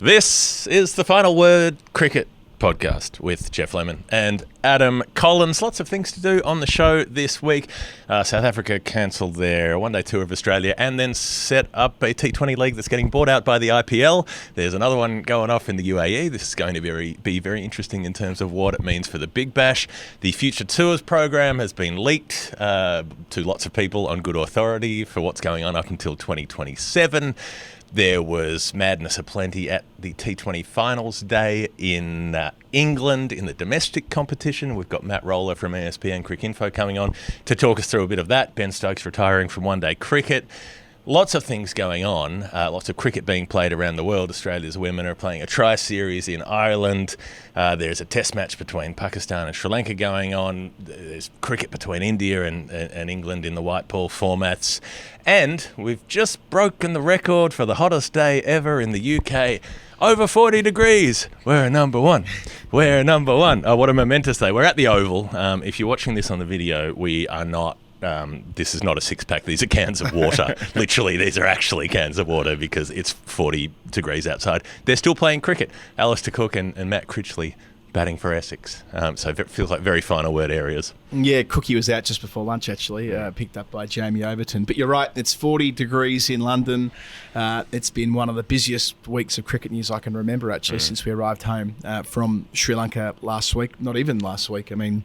This is the Final Word Cricket podcast with Jeff Lemon and Adam Collins. Lots of things to do on the show this week. South Africa cancelled their one-day tour of Australia and then set up a T20 league that's getting bought out by the IPL. There's another one going off in the UAE. This is going to be very interesting in terms of what it means for the Big Bash. The Future Tours program has been leaked to lots of people on good authority for what's going on up until 2027. There was madness aplenty at the T20 finals day in England in the domestic competition. We've got Matt Roller from ESPN Cricinfo coming on to talk us through a bit of that. Ben Stokes retiring from one-day cricket. Lots of things going on, lots of cricket being played around the world. Australia's women are playing a tri-series in Ireland. There's a test match between Pakistan and Sri Lanka going on. There's cricket between India and England in the white ball formats. And we've just broken the record for the hottest day ever in the UK. Over 40 degrees. We're number one. We're number one. Oh, what a momentous day. We're at the Oval. If you're watching this on the video, we are not. This is not a six-pack. These are cans of water. Literally, these are actually cans of water because it's 40 degrees outside. They're still playing cricket. Alistair Cook and Matt Critchley batting for Essex. So it feels like very final word areas. Yeah, Cookie was out just before lunch, actually, picked up by Jamie Overton. But you're right, it's 40 degrees in London. It's been one of the busiest weeks of cricket news I can remember, actually, since we arrived home from Sri Lanka last week. Not even last week. I mean,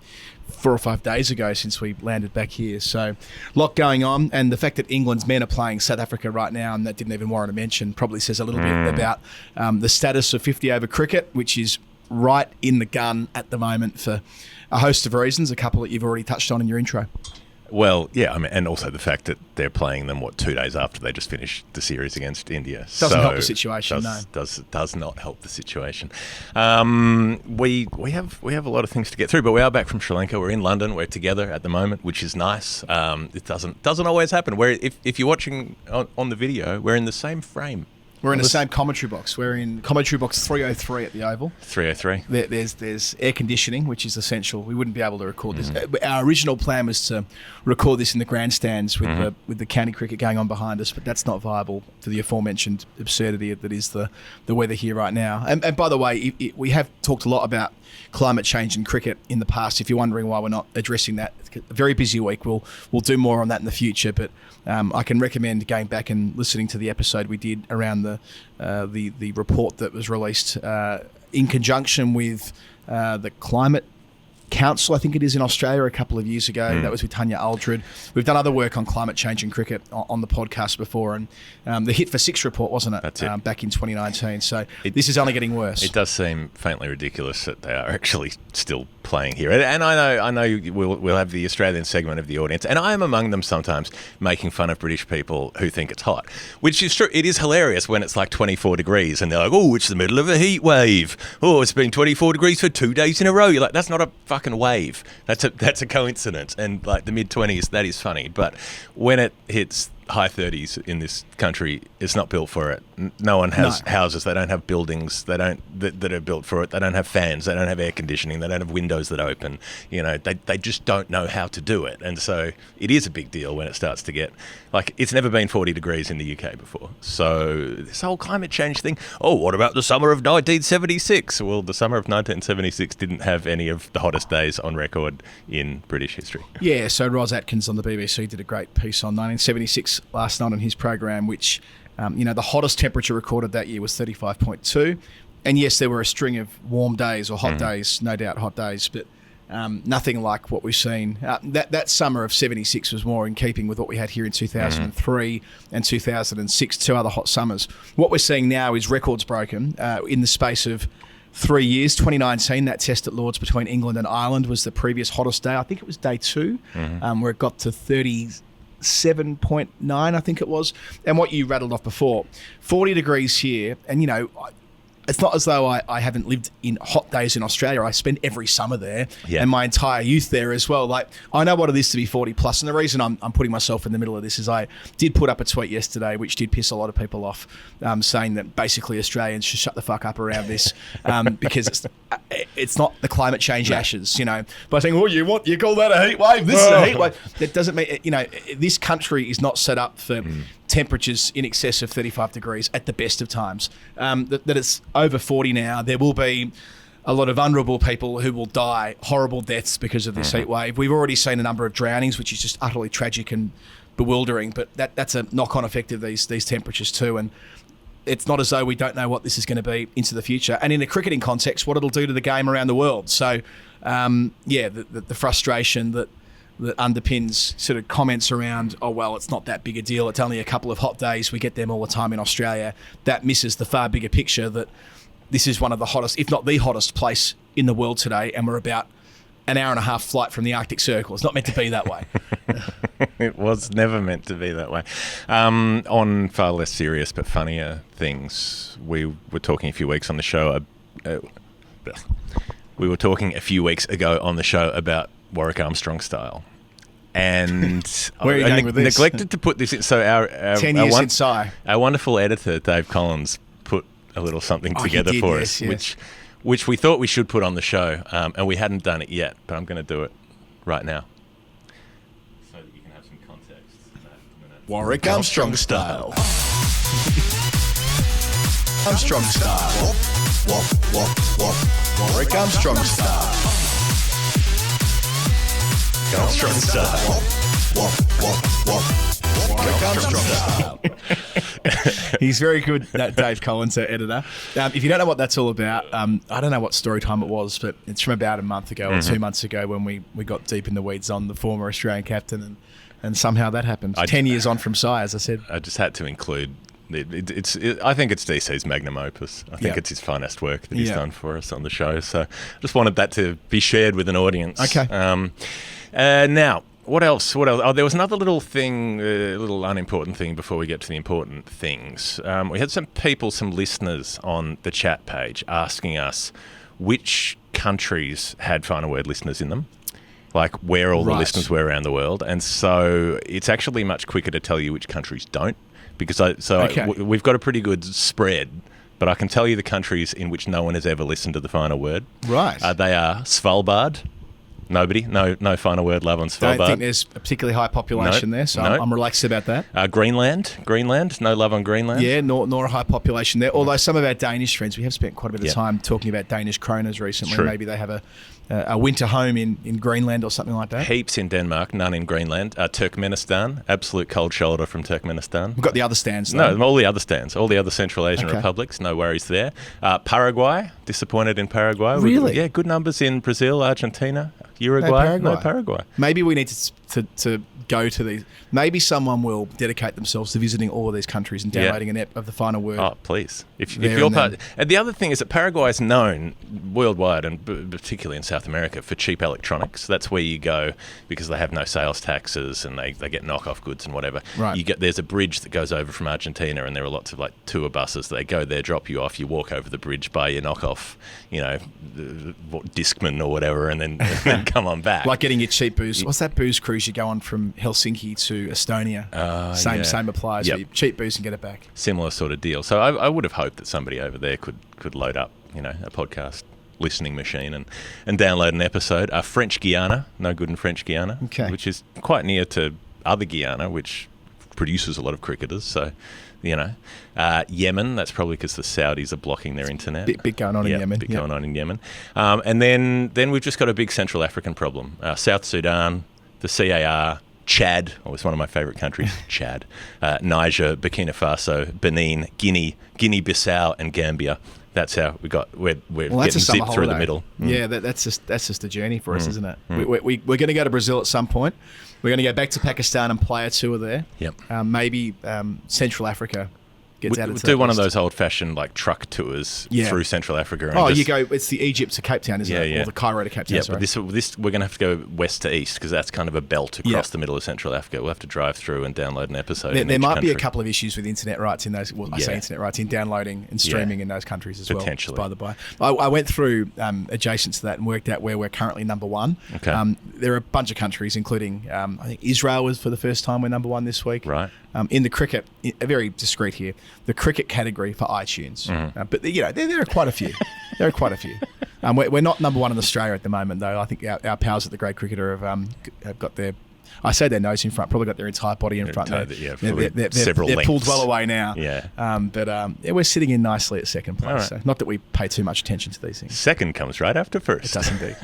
4 or 5 days ago since we landed back here. So a lot going on. And the fact that England's men are playing South Africa right now, and that didn't even warrant a mention, probably says a little bit about the status of 50-over cricket, which is right in the gun at the moment for a host of reasons, a couple that you've already touched on in your intro. Well, yeah, I mean, and also the fact that they're playing them, 2 days after they just finished the series against India. Doesn't help the situation, does not help the situation. We have a lot of things to get through, but we are back from Sri Lanka. We're in London. We're together at the moment, which is nice. It doesn't always happen. If you're watching on the video, we're in the same frame. We're in the same commentary box. We're in commentary box 303 at the Oval. 303. There's air conditioning, which is essential. We wouldn't be able to record this. Our original plan was to record this in the grandstands with the county cricket going on behind us, but that's not viable for the aforementioned absurdity that is the weather here right now. And by the way, we have talked a lot about climate change in cricket in the past. If you're wondering why we're not addressing that, it's a very busy week. We'll do more on that in the future, but I can recommend going back and listening to the episode we did around the report that was released in conjunction with the Climate Council, I think it is, in Australia a couple of years ago. That was with Tanya Aldred. We've done other work on climate change in cricket on the podcast before, and the Hit for Six report, wasn't it? That's it. Back in 2019. So this is only getting worse. It does seem faintly ridiculous that they are actually still playing here. And I know we'll have the Australian segment of the audience, and I am among them sometimes, making fun of British people who think it's hot, which is true. It is hilarious when it's like 24 degrees and they're like, oh, it's the middle of a heat wave. Oh, it's been 24 degrees for 2 days in a row. You're like, that's not a fucking wave. That's a coincidence. And like the mid-20s, that is funny. But when it hits high 30s in this country, it's not built for it. No one has houses. They don't have buildings. They don't that are built for it. They don't have fans. They don't have air conditioning. They don't have windows that open. They just don't know how to do it. And so it is a big deal when it starts to get like, it's never been 40 degrees in the UK before. So this whole climate change thing. Oh, what about the summer of 1976? Well, the summer of 1976 didn't have any of the hottest days on record in British history. Yeah. So Ros Atkins on the BBC did a great piece on 1976 last night on his program, which the hottest temperature recorded that year was 35.2, and yes, there were a string of warm days or hot days, no doubt hot days, but nothing like what we've seen. That summer of 76 was more in keeping with what we had here in 2003 and 2006, 2 other hot summers. What we're seeing now is records broken in the space of 3 years. 2019, that test at Lords between England and Ireland was the previous hottest day. I think it was day 2, where it got to 37.9, I think it was. And what you rattled off before, 40 degrees here, and it's not as though I haven't lived in hot days in Australia. I spent every summer there and my entire youth there as well. Like, I know what it is to be 40 plus. And the reason I'm putting myself in the middle of this is I did put up a tweet yesterday, which did piss a lot of people off, saying that basically Australians should shut the fuck up around this because it's not the climate change ashes, By saying, oh, you call that a heat wave? This is a heat wave. That doesn't mean, this country is not set up for temperatures in excess of 35 degrees at the best of times. That it's over 40 now. There will be a lot of vulnerable people who will die horrible deaths because of this heat wave. We've already seen a number of drownings, which is just utterly tragic and bewildering, but that's a knock-on effect of these temperatures too. And it's not as though we don't know what this is going to be into the future. And in a cricketing context, what it'll do to the game around the world. So, the frustration that underpins sort of comments around, oh, well, it's not that big a deal. It's only a couple of hot days. We get them all the time in Australia. That misses the far bigger picture that this is one of the hottest, if not the hottest place in the world today. And we're about an hour and a half flight from the Arctic Circle. It's not meant to be that way. It was never meant to be that way. On far less serious but funnier things, we were talking a few weeks on the show. We were talking a few weeks ago on the show about Warwick Armstrong style. And where are you going with this? Neglected to put this in. So our 10 years since I. Our wonderful editor, Dave Collins, put a little something together for us, which we thought we should put on the show, and we hadn't done it yet, but I'm going to do it right now. So that you can have some context. Warwick Armstrong style. Armstrong style. Warwick Armstrong style. Armstrong style. Warwick Armstrong style. He's very good, that Dave Collins, our editor. If you don't know what that's all about, I don't know what story time it was, but it's from about a month ago or 2 months ago when we got deep in the weeds on the former Australian captain, and somehow that happened. 10 years on from Si, as I said. I just had to include... I think it's DC's magnum opus. I think it's his finest work that he's done for us on the show. So I just wanted that to be shared with an audience. Okay. Now, what else? Oh, there was another little thing, little unimportant thing before we get to the important things. We had some listeners on the chat page asking us which countries had final word listeners in them, like where all the listeners were around the world. And so it's actually much quicker to tell you which countries don't, because we've got a pretty good spread, but I can tell you the countries in which no one has ever listened to the final word. Right. They are Svalbard. Nobody. No final word love on Svalbard. Don't think there's a particularly high population there, so I'm relaxed about that. Greenland. No love on Greenland. Yeah, nor a high population there. Although some of our Danish friends, we have spent quite a bit of time talking about Danish kronas recently. True. Maybe they have a winter home in Greenland or something like that. Heaps in Denmark, none in Greenland. Turkmenistan, absolute cold shoulder from Turkmenistan. We've got the other stands, though. No, all the other stands, all the other Central Asian republics, no worries there. Paraguay, disappointed in Paraguay. Really? Good numbers in Brazil, Argentina, Uruguay, no Paraguay. Maybe we need to go to these. Maybe someone will dedicate themselves to visiting all of these countries and downloading an app of the final word. Oh, please. If you're part. And the other thing is that Paraguay is known worldwide, and particularly in South America, for cheap electronics. That's where you go because they have no sales taxes and they get knockoff goods and whatever. Right. There's a bridge that goes over from Argentina, and there are lots of like tour buses. They go there, drop you off, you walk over the bridge, buy your knockoff, Discman or whatever, and then come on back. Like getting your cheap booze. What's that booze cruise you go on from Helsinki to Estonia? Same applies. Yep. Cheap booze and get it back. Similar sort of deal. So I would have hoped that somebody over there could load up, a podcast listening machine and download an episode. French Guiana, no good in French Guiana, which is quite near to other Guyana, which produces a lot of cricketers. So, Yemen, that's probably because the Saudis are blocking their internet. Bit going on in Yemen. Going on in Yemen. And then we've just got a big Central African problem. South Sudan, the CAR, Chad, always one of my favourite countries, Chad, Niger, Burkina Faso, Benin, Guinea-Bissau and Gambia. That's how we're getting zipped through the middle. Yeah, that's just a journey for us, isn't it? We're going to go to Brazil at some point. We're going to go back to Pakistan and play a tour there. Yep. Maybe Central Africa gets added to do one of those old-fashioned truck tours through Central Africa. And you go. It's the Egypt to Cape Town, isn't it? Or the Cairo to Cape Town. Yeah, but this we're going to have to go west to east because that's kind of a belt across the middle of Central Africa. We'll have to drive through and download an episode. There might be a couple of issues with internet rights in those. Well, I say internet rights in downloading and streaming in those countries as well. Potentially. By the by, I went through adjacent to that and worked out where we're currently number one. Okay. There are a bunch of countries, including I think Israel was for the first time we're number one this week. Right. In the cricket, very discreet here, the cricket category for iTunes. But there are quite a few. We're not number one in Australia at the moment, though. I think our pals at the Great Cricketer have got their I say their nose in front, probably got their entire body in front. They're pulled well away now. Yeah. We're sitting in nicely at second place. Right. So not that we pay too much attention to these things. Second comes right after first. It does indeed.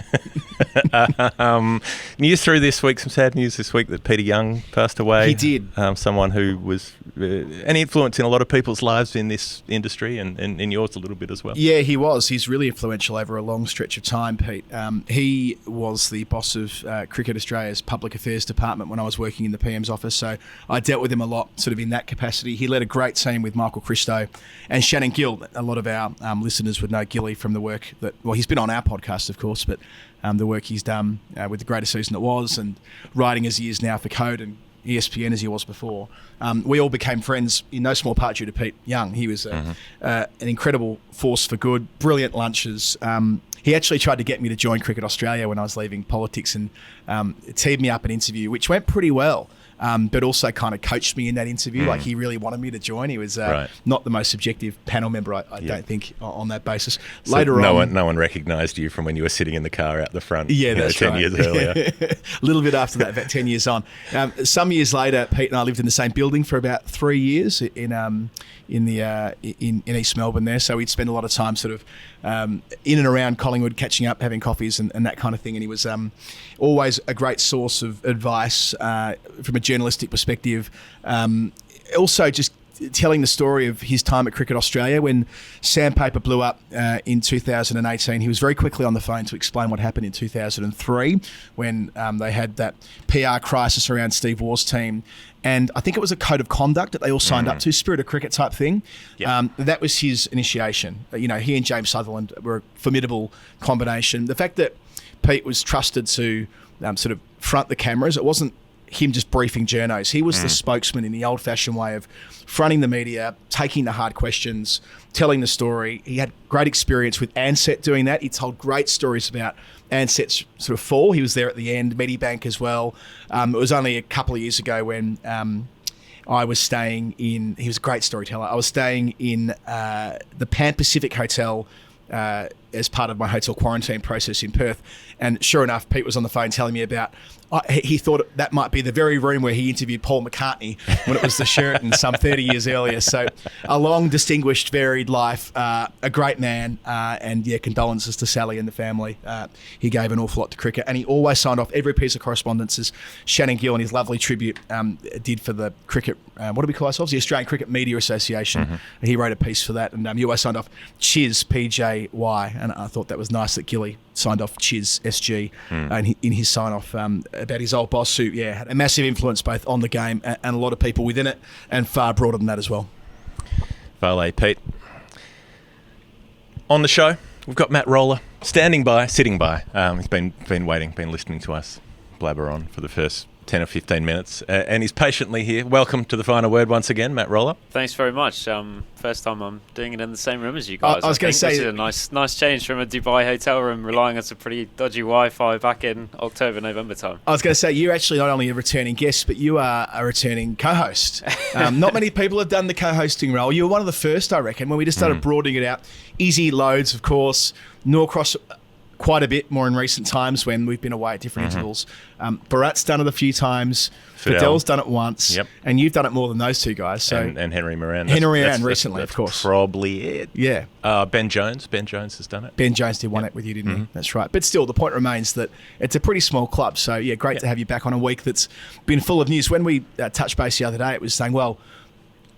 News through this week, some sad news this week that Peter Young passed away. He did. Someone who was an influence in a lot of people's lives in this industry and in yours a little bit as well. Yeah, he was. He's really influential over a long stretch of time, Pete. He was the boss of Cricket Australia's Public Affairs Department when I was working in the PM's office, so I dealt with him a lot sort of in that capacity. He led a great team with Michael Christo and Shannon Gill. A lot of our listeners would know Gilly from the work that, well, he's been on our podcast, of course, but the work he's done with The Greatest Season It Was and writing as he is now for Code and ESPN as he was before. We all became friends in no small part due to Pete Young. He was an incredible force for good, brilliant lunches. He actually tried to get me to join Cricket Australia when I was leaving politics and teed me up an interview, which went pretty well. But also kind of coached me in that interview. Like he really wanted me to join. He was not the most subjective panel member, I don't think, on that basis. So Later on, no one recognised you from when you were sitting in the car out the front. Yeah, that's 10 right. years earlier. A little bit after that, about 10 years on. Some years later, Pete and I lived in the same building for about 3 years in East Melbourne there. So we'd spend a lot of time sort of in and around Collingwood, catching up, having coffees and that kind of thing. And he was always a great source of advice from a journalistic perspective. Also just telling the story of his time at Cricket Australia when Sandpaper blew up in 2018. He was very quickly on the phone to explain what happened in 2003 when they had that PR crisis around Steve Waugh's team. And I think it was a code of conduct that they all signed up to, spirit of cricket type thing. Yep. That was his initiation. He and James Sutherland were a formidable combination. The fact that Pete was trusted to sort of front the cameras, it wasn't him just briefing journos. He was the spokesman in the old-fashioned way of fronting the media, taking the hard questions, telling the story. He had great experience with Ansett doing that. He told great stories about Ansett's sort of fall. He was there at the end, Medibank as well. It was only a couple of years ago when I was staying in... He was a great storyteller. I was staying in the Pan Pacific Hotel as part of my hotel quarantine process in Perth. And sure enough, Pete was on the phone telling me about... he thought that might be the very room where he interviewed Paul McCartney when it was the Sheraton some 30 years earlier. So a long, distinguished, varied life, a great man, and condolences to Sally and the family. He gave an awful lot to cricket, and he always signed off every piece of correspondence as Shannon Gill and his lovely tribute did for the cricket, what do we call ourselves? The Australian Cricket Media Association. He wrote a piece for that, and he always signed off Chiz, PJY, and I thought that was nice that Gilly signed off Chiz, SG, and in his sign-off about his old boss who, had a massive influence both on the game and a lot of people within it, and far broader than that as well. Valet, Pete. On the show, we've got Matt Roller sitting by. He's been waiting, been listening to us blabber on for the first 10 or 15 minutes, and he's patiently here. Welcome to the final word once again, Matt Roller. Thanks very much. First time I'm doing it in the same room as you guys. I was going to say, this is a nice change from a Dubai hotel room relying on some pretty dodgy Wi-Fi back in October, November time. I was going to say, you're actually not only a returning guest, but you are a returning co-host. Not many people have done the co-hosting role. You were one of the first, I reckon, when we just started broadening it out. Izzy loads, of course. Norcross quite a bit more in recent times when we've been away at different intervals. Bharat's done it a few times. Fidel's done it once. And you've done it more than those two guys. So and Henry Moran. Henry Moran recently, of course. Probably it. Yeah. Ben Jones has done it. Ben Jones did one it with you, didn't he? That's right. But still, the point remains that it's a pretty small club. So, great to have you back on a week that's been full of news. When we touched base the other day, it was saying, well,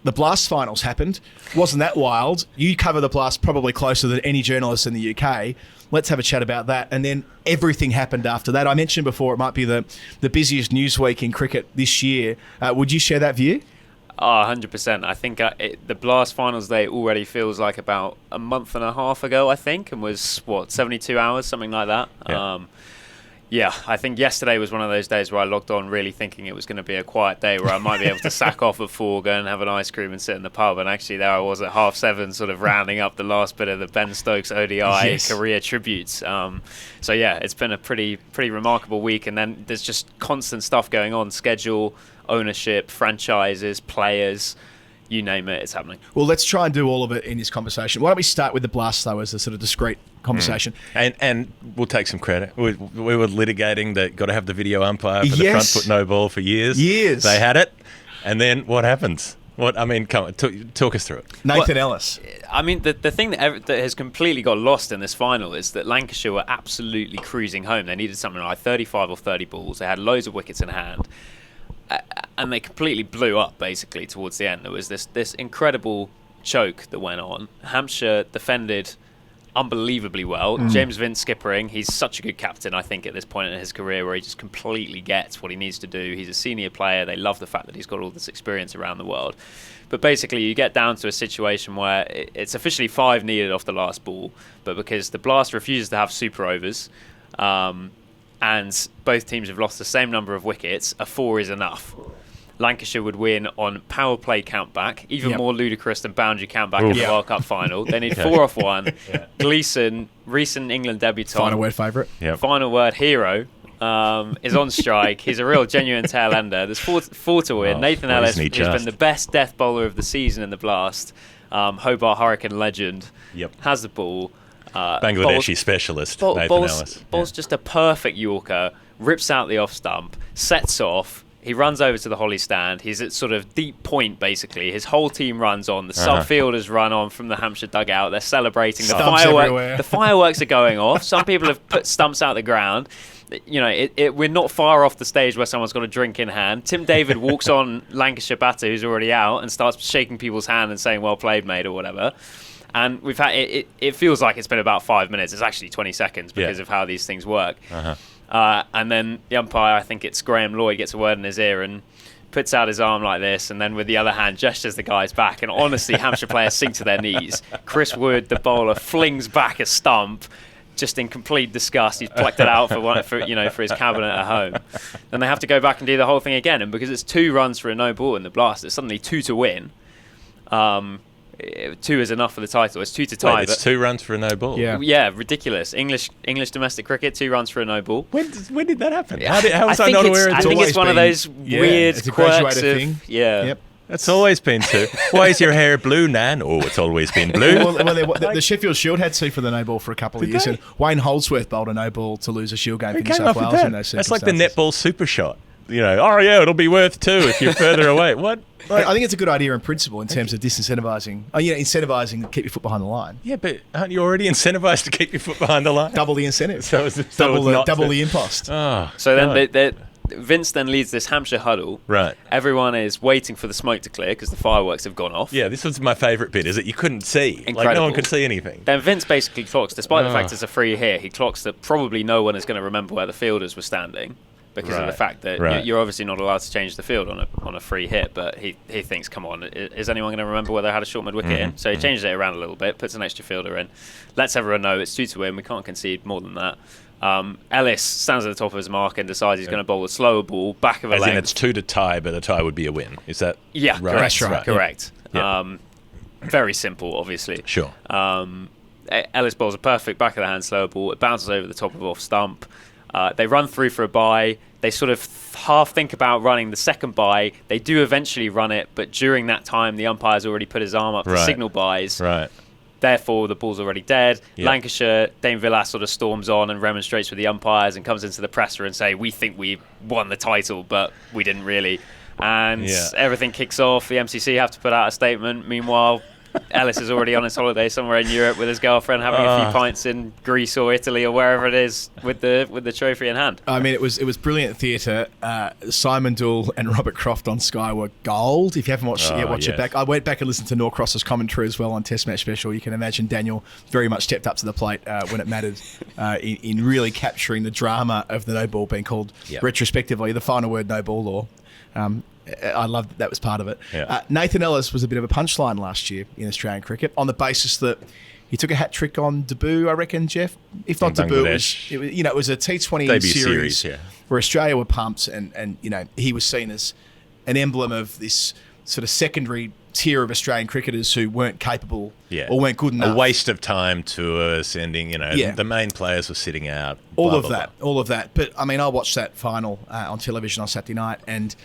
the Blast finals happened. Wasn't that wild? You cover the Blast probably closer than any journalist in the UK. Let's have a chat about that. And then everything happened after that. I mentioned before it might be the busiest news week in cricket this year. Would you share that view? 100%. I think the Blast Finals Day already feels like about a month and a half ago, I think, and was, 72 hours, something like that. Yeah. I think yesterday was one of those days where I logged on really thinking it was going to be a quiet day where I might be able to sack off at 4, go and have an ice cream and sit in the pub. And actually there I was at 7:30 sort of rounding up the last bit of the Ben Stokes ODI career tributes. It's been a pretty remarkable week. And then there's just constant stuff going on, schedule, ownership, franchises, players. you name it, it's happening. Well, let's try and do all of it in this conversation. Why don't we start with the blast, though, as a sort of discrete conversation? And we'll take some credit. We were litigating that got to have the video umpire for the front Yes. foot no ball for years. Years. They had it. And then what happens? Come on, talk us through it. Nathan Ellis. I mean, the thing that has completely got lost in this final is that Lancashire were absolutely cruising home. They needed something like 35 or 30 balls. They had loads of wickets in hand. And they completely blew up, basically, towards the end. There was this incredible choke that went on. Hampshire defended unbelievably well. James Vince skippering. He's such a good captain, I think, at this point in his career, where he just completely gets what he needs to do. He's a senior player. They love the fact that he's got all this experience around the world. But basically, you get down to a situation where it's officially 5 needed off the last ball, but because the Blast refuses to have super overs, and both teams have lost the same number of wickets, a 4 is enough. Lancashire would win on power play countback, even more ludicrous than boundary countback in the World Cup final. They need 4 off 1. Gleeson, recent England debutant. Final word favourite. Yep. Final word hero. Is on strike. He's a real genuine tail ender. There's 4 to win. Nathan Ellis, who's been the best death bowler of the season in the Blast, Hobart Hurricane legend, has the ball. Bangladeshi specialist, Nathan Ellis. Bowls just a perfect Yorker, rips out the off stump, sets off. He runs over to the Holly stand. He's at sort of deep point, basically. His whole team runs on. The sub-fielders run on from the Hampshire dugout. They're celebrating. The fireworks are going off. Some people have put stumps out the ground. You know, we're not far off the stage where someone's got a drink in hand. Tim David walks on Lancashire batter, who's already out, and starts shaking people's hand and saying, "Well played, mate," or whatever. And we've had it feels like it's been about 5 minutes. It's actually 20 seconds because of how these things work. And then the umpire, I think it's Graham Lloyd, gets a word in his ear and puts out his arm like this, and then with the other hand gestures the guy's back. And honestly, Hampshire players sink to their knees. Chris Wood, the bowler, flings back a stump, just in complete disgust. He's plucked it out for his cabinet at home. Then they have to go back and do the whole thing again. And because it's 2 runs for a no ball in the Blast, it's suddenly 2 to win. 2 is enough for the title. It's 2 to tie. Wait, it's 2 runs for a no ball. Yeah, ridiculous. English domestic cricket, 2 runs for a no ball. When did that happen? How was I not aware of it? I think it's one of those weird it's a quirks graduated thing. Yeah. Yep. It's always been 2. Why is your hair blue, Nan? Oh, it's always been blue. The Sheffield Shield had 2 for the no ball for a couple of years, and Wayne Holdsworth bowled a no ball to lose a Shield game for New South Wales in those circumstances. That's like the netball super shot. You know, it'll be worth 2 if you're further away. What? I think it's a good idea in principle in terms of disincentivising. Incentivising to keep your foot behind the line. Yeah, but aren't you already incentivised to keep your foot behind the line? Double the incentive. Double the impost. Oh, so then Vince then leads this Hampshire huddle. Right. Everyone is waiting for the smoke to clear because the fireworks have gone off. Yeah, this was my favourite bit, is that you couldn't see. Incredible. Like, no one could see anything. Then Vince basically clocks, despite the fact it's a free hit, he clocks that probably no one is going to remember where the fielders were standing because of the fact that you're obviously not allowed to change the field on a free hit, but he thinks, come on, is anyone going to remember whether I had a short mid-wicket in? So he changes it around a little bit, puts an extra fielder in, lets everyone know it's 2 to win, we can't concede more than that. Ellis stands at the top of his mark and decides he's going to bowl a slower ball, back of a leg. As in it's 2 to tie, but a tie would be a win. Is that right? Correct. Yeah. Very simple, obviously. Sure. Ellis bowls a perfect back of the hand slower ball. It bounces over the top of off stump. They run through for a bye. They sort of half think about running the second bye. They do eventually run it, but during that time, the umpire's already put his arm up to signal byes. Right. Therefore, the ball's already dead. Yep. Lancashire, Dane Villas sort of storms on and remonstrates with the umpires and comes into the presser and say, we think we won the title, but we didn't really. And everything kicks off. The MCC have to put out a statement. Meanwhile, Ellis is already on his holiday somewhere in Europe with his girlfriend, having a few pints in Greece or Italy or wherever it is with the trophy in hand. I mean, it was brilliant theatre. Simon Doull and Robert Croft on Sky were gold. If you haven't watched it yet, watch it back. I went back and listened to Norcross's commentary as well on Test Match Special. You can imagine Daniel very much stepped up to the plate when it mattered in really capturing the drama of the no ball being called retrospectively the final word no ball law. I love that was part of it. Yeah. Nathan Ellis was a bit of a punchline last year in Australian cricket on the basis that he took a hat trick on debut, I reckon, Jeff. If not debut, it was a T20 series where Australia were pumped, and he was seen as an emblem of this sort of secondary tier of Australian cricketers who weren't capable or weren't good enough. A waste of time tour, sending, the main players were sitting out. All of that. But, I mean, I watched that final on television on Saturday night, and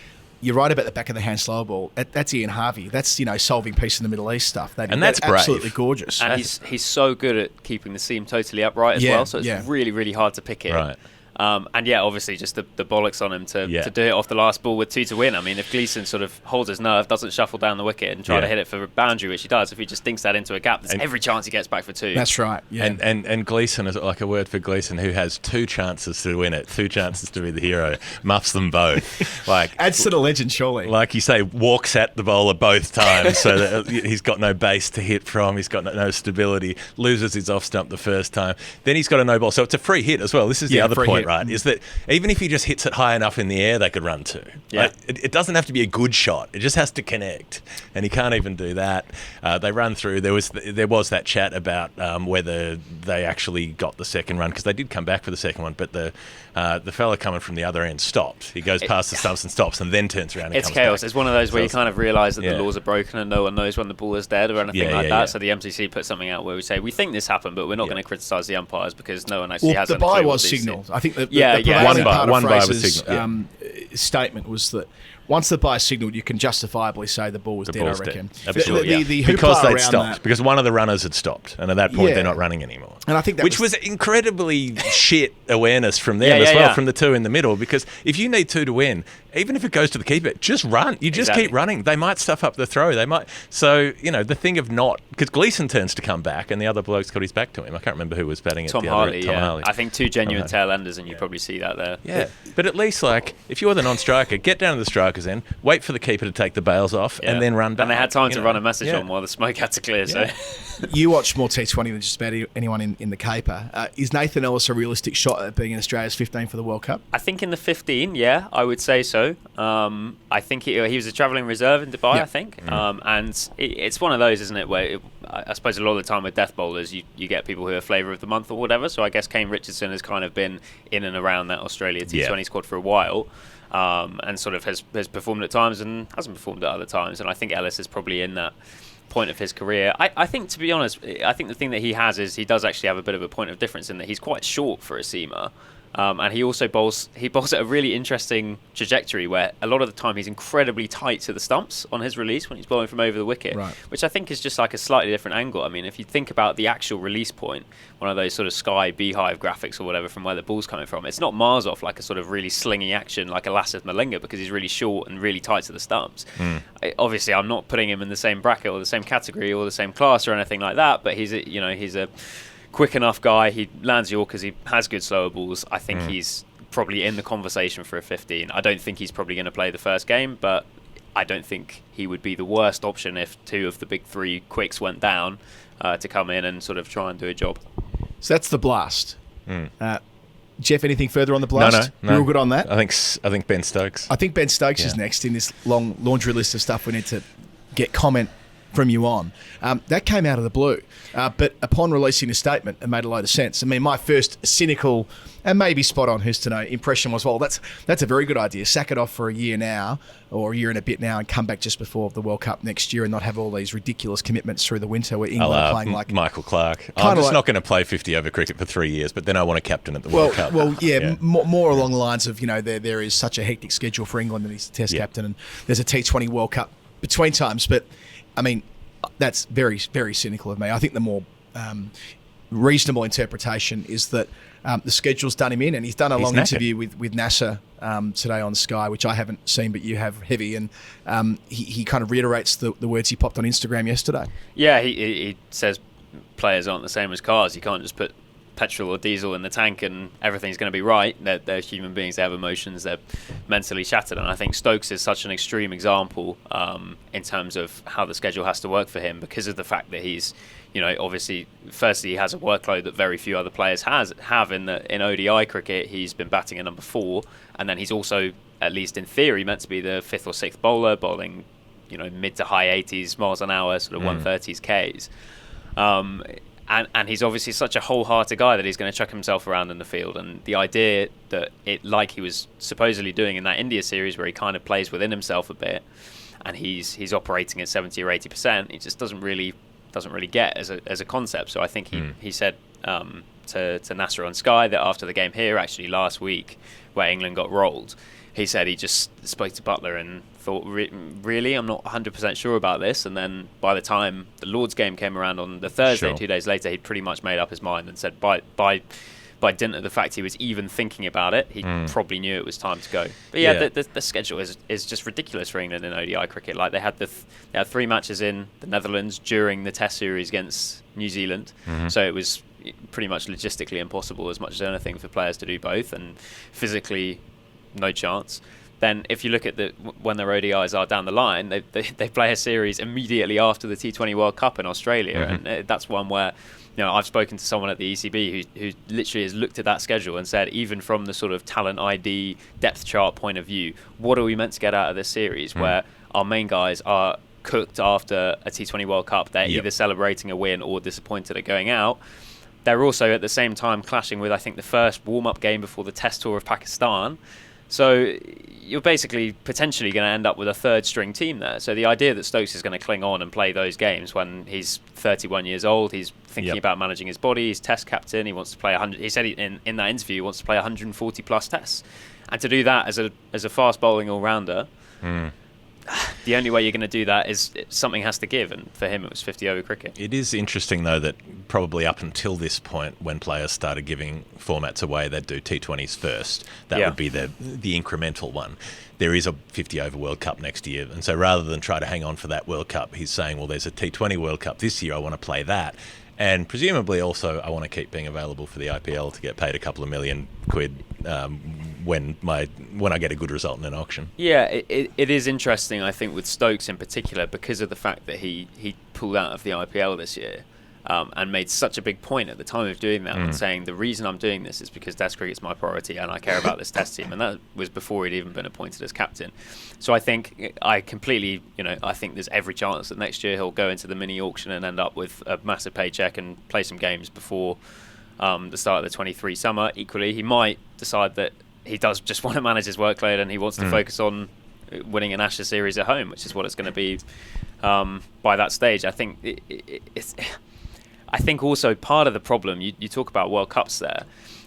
you're right about the back of the hand slower ball. That's Ian Harvey. That's, solving peace in the Middle East stuff. And that's brave. Absolutely gorgeous. And he's so good at keeping the seam totally upright as well, so it's really, really hard to pick it. Right. And obviously just the bollocks on him to do it off the last ball with 2 to win. I mean, if Gleeson sort of holds his nerve, doesn't shuffle down the wicket and try to hit it for a boundary, which he does, if he just dinks that into a gap, there's every chance he gets back for 2. That's right. Yeah. And Gleeson is like a word for Gleeson, who has 2 chances to win it, 2 chances to be the hero, muffs them both. Like adds to the legend, surely. Like you say, walks at the bowler both times, so that he's got no base to hit from. He's got no stability. Loses his off stump the first time. Then he's got a no ball, so it's a free hit as well. This is the other point, right? Is that even if he just hits it high enough in the air, they could run 2. Yeah. Like, it doesn't have to be a good shot. It just has to connect, and he can't even do that. They run through. There was that chat about whether they actually got the second run, because they did come back for the second one, but the fella coming from the other end stopped. He goes past the stumps and stops, and then turns around and it's comes chaos. back. It's one of those where you kind of realise that the laws are broken and no one knows when the ball is dead or anything like that. So the MCC put something out where we say, we think this happened, but we're not going to criticise the umpires because no one actually has any clue. The bye what was these signalled. things. I think the one bye was Fraser's statement was that once the bye signalled, you can justifiably say the ball was dead, I reckon. Absolutely. Because they'd stopped. Because one of the runners had stopped, and at that point they're not running anymore. And I think which was incredibly shit awareness from them as well, from the 2 in the middle, because if you need 2 to win, even if it goes to the keeper, just run. You just keep running. They might stuff up the throw. They might. So, the thing of not... Because Gleeson turns to come back and the other bloke's got his back to him. I can't remember who was batting at the other end. Tom Harley. I think 2 genuine tail enders, and you probably see that there. Yeah. But at least, if you're the non-striker, get down to the striker's end, wait for the keeper to take the bails off, and then run back. And they had time to run a message on while the smoke had to clear. Yeah. So you watch more T20 than just about anyone in the caper. Is Nathan Ellis a realistic shot at being in Australia's 15 for the World Cup? I think in the 15, I would say so. I think he was a travelling reserve in Dubai, I think. And it's one of those, isn't it, where I suppose a lot of the time with death bowlers, you get people who are flavour of the month or whatever. So I guess Kane Richardson has kind of been in and around that Australia T20 squad for a while. And sort of has performed at times and hasn't performed at other times. And I think Ellis is probably in that point of his career. I think, to be honest, I think the thing that he has is he does actually have a bit of a point of difference in that he's quite short for a seamer. And he also bowls at a really interesting trajectory where a lot of the time he's incredibly tight to the stumps on his release when he's bowling from over the wicket, which I think is just like a slightly different angle. I mean, if you think about the actual release point, one of those sort of sky beehive graphics or whatever from where the ball's coming from, it's not miles off like a sort of really slingy action like a Lasith Malinga, because he's really short and really tight to the stumps. Obviously, I'm not putting him in the same bracket or the same category or the same class or anything like that, but he's a quick enough guy. He lands Yorkers. He has good slower balls. I think he's probably in the conversation for a 15. I don't think he's probably going to play the first game, but I don't think he would be the worst option if 2 of the big 3 quicks went down to come in and sort of try and do a job. So that's the blast. Jeff, anything further on the blast? No. We're all good on that? I think Ben Stokes. I think Ben Stokes is next in this long laundry list of stuff we need to get comment from you on. That came out of the blue. But upon releasing a statement, it made a load of sense. I mean, my first cynical and maybe spot on, who's to know, impression was, well, that's a very good idea. Sack it off for a year now, or a year and a bit now, and come back just before the World Cup next year and not have all these ridiculous commitments through the winter where England are playing like Michael Clark. I'm just not going to play 50 over cricket for 3 years, but then I want to captain at the World Cup. Well, more along the lines of, there is such a hectic schedule for England and he's Test captain, and there's a T20 World Cup between times. But I mean, that's very, very cynical of me. I think the more reasonable interpretation is that the schedule's done him in, and he's done a long interview with NASA today on Sky, which I haven't seen, but you have, Heavy, and he kind of reiterates the words he popped on Instagram yesterday. Yeah, he says players aren't the same as cars. You can't just put petrol or diesel in the tank and everything's going to be right. They're human beings. They have emotions. They're mentally shattered. And I think Stokes is such an extreme example in terms of how the schedule has to work for him, because of the fact that he's, obviously, firstly, he has a workload that very few other players have in ODI cricket. He's been batting at number 4, and then he's also, at least in theory, meant to be the 5th or 6th bowler, bowling, mid to high 80s miles an hour, sort of 130s Ks. And he's obviously such a wholehearted guy that he's going to chuck himself around in the field. And the idea that like he was supposedly doing in that India series, where he kind of plays within himself a bit, and he's operating at 70 or 80%, he just doesn't really get as a concept. So I think he said to Nasser on Sky that after the game here, actually last week, where England got rolled, he said he just spoke to Butler and thought, really, I'm not 100% sure about this. And then by the time the Lord's game came around on the Thursday, 2 days later, he'd pretty much made up his mind and said by dint of the fact he was even thinking about it, he probably knew it was time to go. But yeah. The schedule is just ridiculous for England in ODI cricket. Like they had 3 matches in the Netherlands during the Test series against New Zealand, so it was pretty much logistically impossible as much as anything for players to do both, and physically no chance. Then if you look at when their ODIs are down the line, they play a series immediately after the T20 World Cup in Australia, and that's one where, you know, I've spoken to someone at the ECB who literally has looked at that schedule and said, even from the sort of talent ID depth chart point of view, what are we meant to get out of this series where our main guys are cooked after a T20 World Cup? They're either celebrating a win or disappointed at going out. They're also at the same time clashing with, I think, the first warm-up game before the Test tour of Pakistan. So you're basically potentially going to end up with a third-string team there. So the idea that Stokes is going to cling on and play those games when he's 31 years old, he's thinking about managing his body, he's Test captain, he wants to play 100. He said in that interview he wants to play 140 plus Tests, and to do that as a fast bowling all-rounder. The only way you're going to do that is something has to give, and for him it was 50 over cricket. It is interesting though that probably up until this point, when players started giving formats away, they'd do T20s first. That would be the incremental one. There is a 50 over World Cup next year, and so rather than try to hang on for that World Cup, he's saying, well, there's a T20 World Cup this year, I want to play that. And presumably also I want to keep being available for the IPL to get paid a couple of million quid when I get a good result in an auction. Yeah, it is interesting, I think, with Stokes in particular, because of the fact that he pulled out of the IPL this year and made such a big point at the time of doing that and saying, the reason I'm doing this is because Test cricket's my priority and I care about this Test team. And that was before he'd even been appointed as captain. So I think I think there's every chance that next year he'll go into the mini auction and end up with a massive paycheck and play some games before the start of the 23 summer. Equally, he might decide that he does just want to manage his workload and he wants to focus on winning an Ashes series at home, which is what it's going to be by that stage. I think I think also part of the problem, you talk about World Cups there,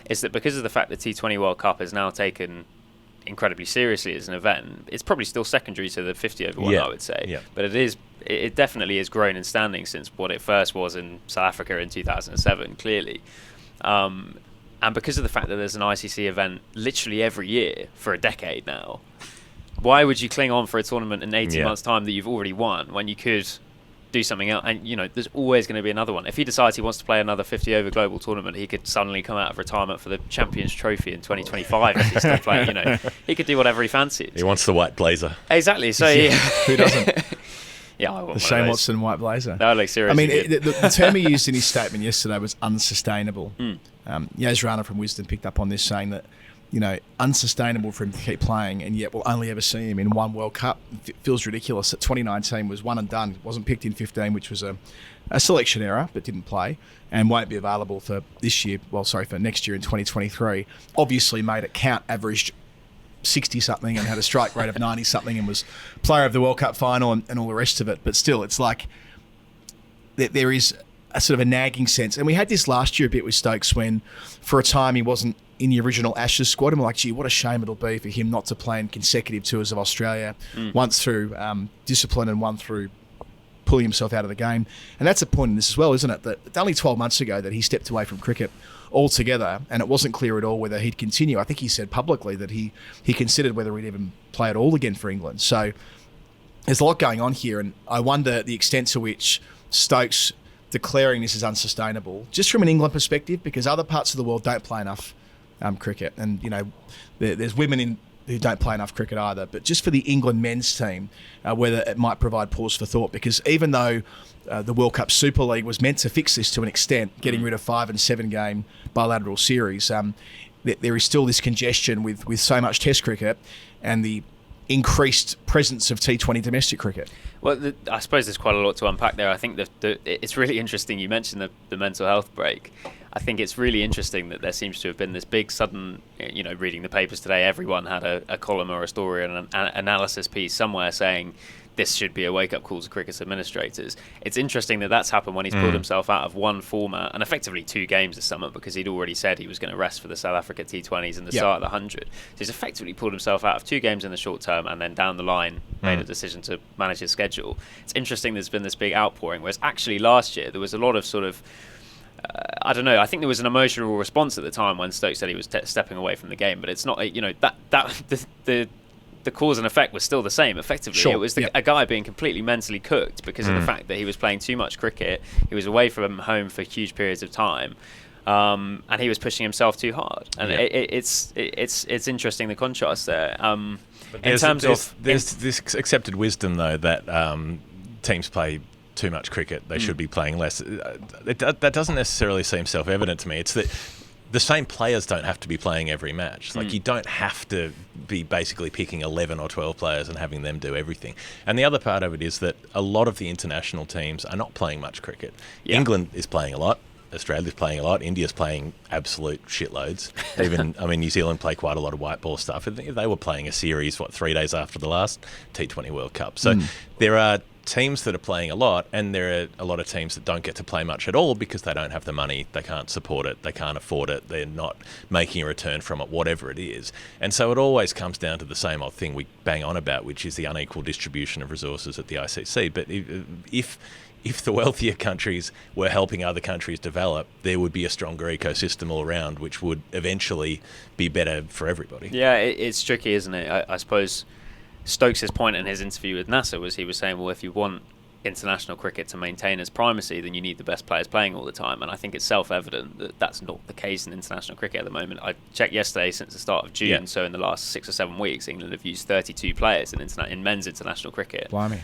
is that because of the fact that T20 World Cup is now taken incredibly seriously as an event, it's probably still secondary to the 50 over one, I would say. But it definitely has grown in standing since what it first was in South Africa in 2007, clearly. And because of the fact that there's an ICC event literally every year for a decade now, why would you cling on for a tournament in 18 months' time that you've already won when you could do something else? And, you know, there's always going to be another one. If he decides he wants to play another 50 over global tournament, he could suddenly come out of retirement for the Champions Trophy in 2025 if he's still playing. You know, he could do whatever he fancies. He wants the white blazer. Exactly. So who doesn't? Yeah, I want the Shane Watson white blazer. No, like seriously. I mean, the term he used in his statement yesterday was unsustainable. Yas Rana from Wisdom picked up on this, saying that, you know, unsustainable for him to keep playing, and yet we'll only ever see him in one World Cup. It feels ridiculous. At 2019 was one and done. Wasn't picked in 15, which was a selection error, but didn't play, and won't be available for this year. Well, sorry, for next year in 2023. Obviously made it count, averaged 60-something and had a strike rate of 90-something and was player of the World Cup final and all the rest of it. But still, it's like there is a sort of a nagging sense. And we had this last year a bit with Stokes when, for a time, he wasn't in the original Ashes squad. And we're like, gee, what a shame it'll be for him not to play in consecutive tours of Australia, once through discipline and one through pulling himself out of the game. And that's a point in this as well, isn't it? That it's only 12 months ago that he stepped away from cricket altogether, and it wasn't clear at all whether he'd continue. I think he said publicly that he considered whether he'd even play at all again for England. So there's a lot going on here, and I wonder the extent to which Stokes declaring this is unsustainable, just from an England perspective, because other parts of the world don't play enough cricket, and you know there's women who don't play enough cricket either. But just for the England men's team, whether it might provide pause for thought, because even though the World Cup Super League was meant to fix this to an extent, getting rid of 5 and 7 game bilateral series, there is still this congestion with so much Test cricket and the increased presence of T20 domestic cricket. Well, I suppose there's quite a lot to unpack there. I think it's really interesting. You mentioned the mental health break. I think it's really interesting that there seems to have been this big sudden, you know, reading the papers today, everyone had a column or a story and an analysis piece somewhere saying this should be a wake-up call to cricket administrators. It's interesting that that's happened when he's pulled himself out of one format and effectively 2 games this summer, because he'd already said he was going to rest for the South Africa T20s and the start of the 100. So he's effectively pulled himself out of 2 games in the short term, and then down the line made a decision to manage his schedule. It's interesting there's been this big outpouring, whereas actually last year there was a lot of sort of I don't know. I think there was an emotional response at the time when Stokes said he was stepping away from the game, but it's not, the cause and effect was still the same. Effectively, it was a guy being completely mentally cooked because of the fact that he was playing too much cricket. He was away from home for huge periods of time, and he was pushing himself too hard. And it's interesting, the contrast there. There's this accepted wisdom though that teams play too much cricket, they should be playing less. That doesn't necessarily seem self-evident to me. It's that the same players don't have to be playing every match. Like, you don't have to be basically picking 11 or 12 players and having them do everything. And the other part of it is that a lot of the international teams are not playing much cricket. England is playing a lot. Australia's playing a lot. India's playing absolute shitloads. Even, New Zealand play quite a lot of white ball stuff. They were playing a series, 3 days after the last T20 World Cup. So there are teams that are playing a lot, and there are a lot of teams that don't get to play much at all because they don't have the money, they can't support it, they can't afford it, they're not making a return from it, whatever it is. And so it always comes down to the same old thing we bang on about, which is the unequal distribution of resources at the ICC. But if the wealthier countries were helping other countries develop, there would be a stronger ecosystem all around, which would eventually be better for everybody. Yeah, it's tricky, isn't it? I suppose Stokes' point in his interview with NASA was, he was saying, well, if you want international cricket to maintain its primacy, then you need the best players playing all the time. And I think it's self-evident that that's not the case in international cricket at the moment. I checked yesterday, since the start of June, so in the last 6 or 7 weeks, England have used 32 players in men's international cricket. Blimey.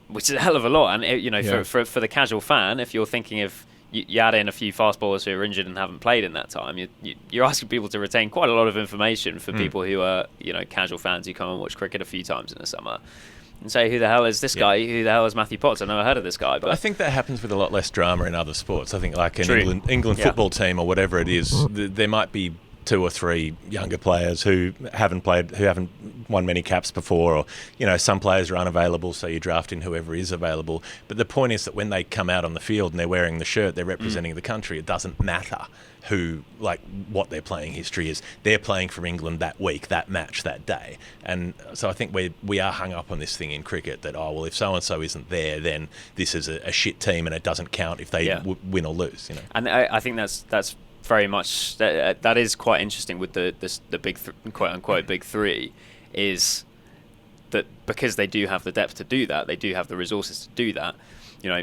Which is a hell of a lot. And for the casual fan, if you're thinking of you add in a few fast bowlers who are injured and haven't played in that time, you're asking people to retain quite a lot of information for people who are casual fans who come and watch cricket a few times in the summer and say, who the hell is this guy? Who the hell is Matthew Potts? I've never heard of this guy. But I think that happens with a lot less drama in other sports. I think like an England football team or whatever it is, there might be 2 or 3 younger players who haven't won many caps before, or some players are unavailable, so you draft in whoever is available. But the point is that when they come out on the field and they're wearing the shirt, they're representing the country. It doesn't matter what their playing history is. They're playing for England that week, that match, that day. And so I think we are hung up on this thing in cricket that, if so and so isn't there, then this is a shit team and it doesn't count if they win or lose. And I think that's very much that is quite interesting with the big quote unquote big 3, is that because they do have the depth to do that, they do have the resources to do that.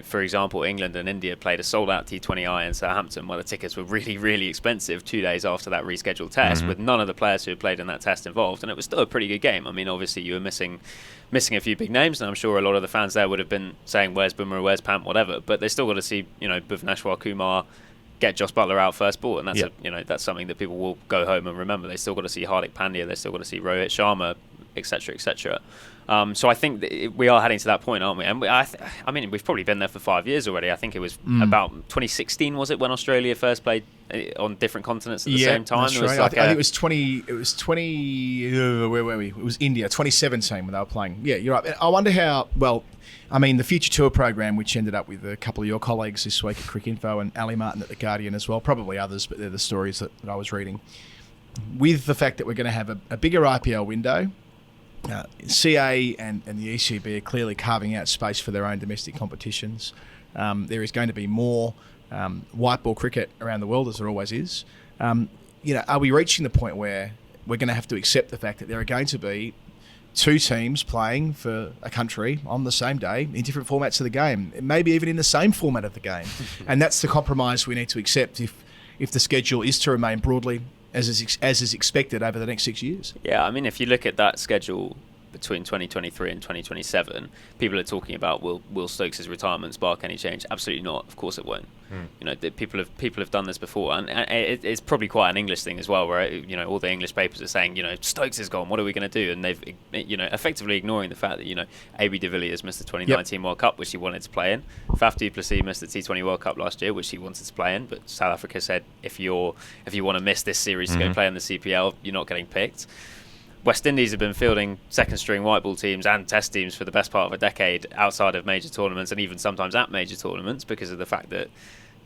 For example, England and India played a sold-out T20I in Southampton where the tickets were really, really expensive 2 days after that rescheduled test, with none of the players who had played in that test involved, and it was still a pretty good game. Obviously you were missing a few big names, and I'm sure a lot of the fans there would have been saying, where's Boomer, where's Pant, whatever, but they still got to see Bhuvneshwar Kumar get Joss Butler out first ball, and that's that's something that people will go home and remember. They still got to see Hardik Pandya, they still got to see Rohit Sharma, etc., etc. So I think that we are heading to that point, aren't we? And we've probably been there for 5 years already. I think it was about 2016, was it, when Australia first played on different continents at the same time? That's right. I think it was 20. It was 20. Where were we? It was India, 2017, when they were playing. Yeah, you're right. I wonder how. Well, the Future Tour program, which ended up with a couple of your colleagues this week at Cricinfo and Ali Martin at The Guardian as well, probably others, but they're the stories that I was reading. With the fact that we're going to have a bigger IPL window, CA and the ECB are clearly carving out space for their own domestic competitions. There is going to be more white ball cricket around the world, as there always is. Are we reaching the point where we're going to have to accept the fact that there are going to be 2 teams playing for a country on the same day in different formats of the game, maybe even in the same format of the game? And that's the compromise we need to accept if the schedule is to remain broadly as is expected over the next 6 years. Yeah, if you look at that schedule between 2023 and 2027, people are talking about will Stokes' retirement spark any change? Absolutely not. Of course it won't. People have done this before, and it's probably quite an English thing as well, where all the English papers are saying Stokes is gone. What are we going to do? And they've effectively ignoring the fact that AB de Villiers missed the 2019 World Cup, which he wanted to play in. Faf du Plessis missed the T20 World Cup last year, which he wanted to play in, but South Africa said if you want to miss this series to go play in the CPL, you're not getting picked. West Indies have been fielding second-string white ball teams and test teams for the best part of a decade outside of major tournaments, and even sometimes at major tournaments, because of the fact that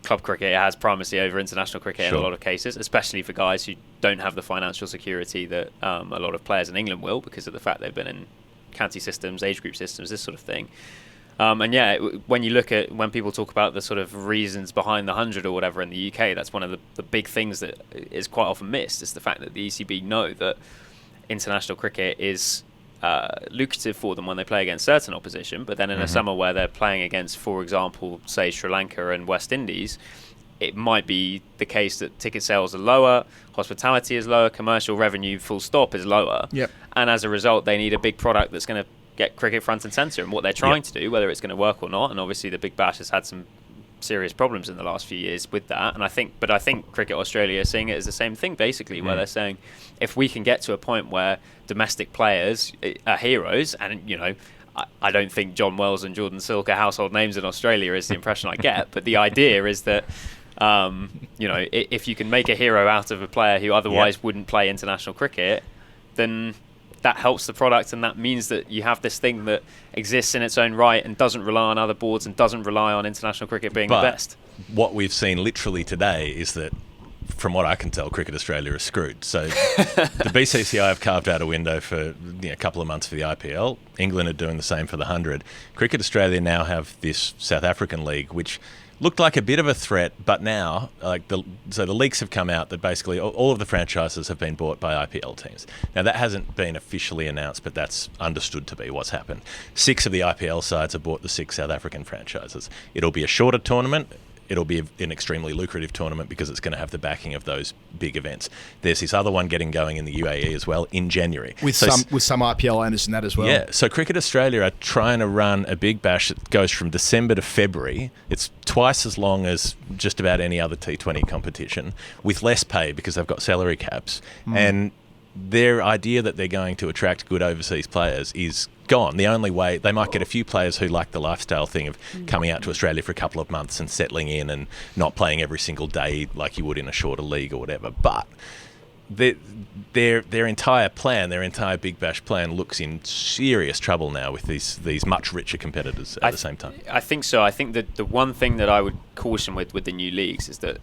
club cricket has primacy over international cricket in a lot of cases, especially for guys who don't have the financial security that a lot of players in England will, because of the fact they've been in county systems, age group systems, this sort of thing. When people talk about the sort of reasons behind the 100 or whatever in the UK, that's one of the big things that is quite often missed, is the fact that the ECB know that international cricket is lucrative for them when they play against certain opposition, but then in a summer where they're playing against, for example, say Sri Lanka and West Indies, it might be the case that ticket sales are lower, hospitality is lower, commercial revenue full stop is lower, and as a result they need a big product that's going to get cricket front and centre, and what they're trying to do, whether it's going to work or not, and obviously the Big Bash has had some serious problems in the last few years with that, and I think Cricket Australia are seeing it as the same thing, basically, where they're saying, if we can get to a point where domestic players are heroes, and I don't think John Wells and Jordan Silk are household names in Australia, is the impression I get, but the idea is that if you can make a hero out of a player who otherwise wouldn't play international cricket, then that helps the product, and that means that you have this thing that exists in its own right and doesn't rely on other boards and doesn't rely on international cricket being the best. What we've seen literally today is that, from what I can tell, Cricket Australia is screwed. So the BCCI have carved out a window for a couple of months for the IPL. England are doing the same for the 100. Cricket Australia now have this South African league, which looked like a bit of a threat, but now, the leaks have come out that basically all of the franchises have been bought by IPL teams. Now, that hasn't been officially announced, but that's understood to be what's happened. 6 of the IPL sides have bought the 6 South African franchises. It'll be a shorter tournament. It'll be an extremely lucrative tournament because it's going to have the backing of those big events. There's this other one getting going in the UAE as well in January. With some IPL owners in that as well. Yeah, so Cricket Australia are trying to run a big bash that goes from December to February. It's twice as long as just about any other T20 competition, with less pay because they've got salary caps. And their idea that they're going to attract good overseas players is gone. The only way, they might get a few players who like the lifestyle thing of coming out to Australia for a couple of months and settling in and not playing every single day like you would in a shorter league or whatever. But their entire plan, their entire Big Bash plan, looks in serious trouble now with these much richer competitors at the same time. I think so. I think that the one thing that I would caution with the new leagues is that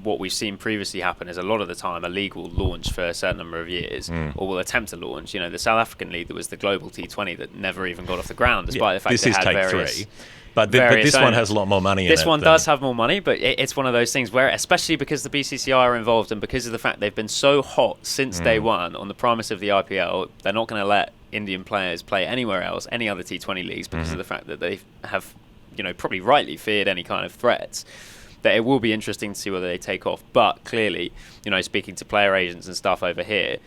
what we've seen previously happen is a lot of the time a league will launch for a certain number of years or will attempt to launch. The South African league, there was the Global T20 that never even got off the ground, despite the fact it had various... Three. But this one has a lot more money in it. This one does have more money, but it's one of those things where, especially because the BCCI are involved and because of the fact they've been so hot since day one on the promise of the IPL, they're not going to let Indian players play anywhere else, any other T20 leagues, because of the fact that they have, probably rightly feared any kind of threats. That it will be interesting to see whether they take off. But clearly, speaking to player agents and stuff over here,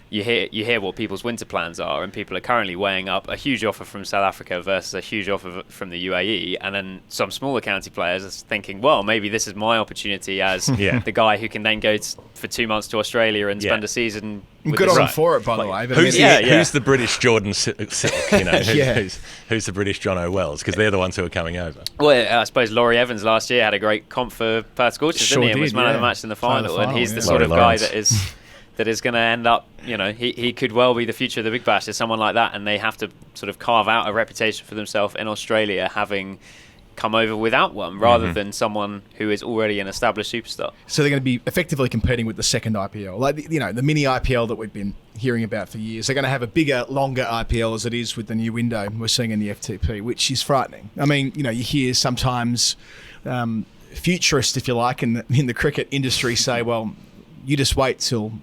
you hear what people's winter plans are, and people are currently weighing up a huge offer from South Africa versus a huge offer from the UAE, and then some smaller county players are thinking, well, maybe this is my opportunity as the guy who can then go for 2 months to Australia and spend a season. Good on him for it, by the way. Who's the British Jordan Silk? Who's the British John O'Wells? Because they're the ones who are coming over. Well, I suppose Laurie Evans last year had a great comp for Perth Scorchers, didn't he? And was man of the match in the final, and he's the sort of guy that is going to end up, he could well be the future of the Big Bash. There's someone like that, and they have to sort of carve out a reputation for themselves in Australia, having come over without one, rather than someone who is already an established superstar. So they're going to be effectively competing with the second IPL, like the mini IPL that we've been hearing about for years. They're going to have a bigger, longer IPL as it is with the new window we're seeing in the FTP, which is frightening. I mean, you hear sometimes futurists, if you like, in the cricket industry say, well, you just wait till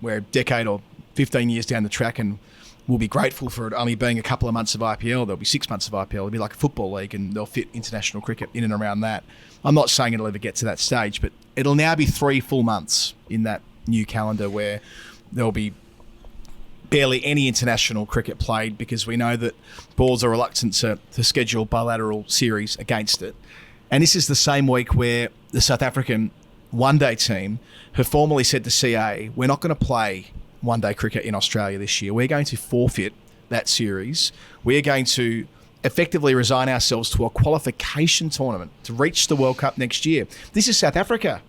we're a decade or 15 years down the track and we'll be grateful for it only being a couple of months of IPL. There'll be 6 months of IPL. It'll be like a football league, and they'll fit international cricket in and around that. I'm not saying it'll ever get to that stage, but it'll now be 3 full months in that new calendar where there'll be barely any international cricket played, because we know that boards are reluctant to schedule bilateral series against it. And this is the same week where the South African one-day team have formally said to CA, we're not going to play one-day cricket in Australia this year. We're going to forfeit that series. We're going to effectively resign ourselves to a qualification tournament to reach the World Cup next year. This is South Africa.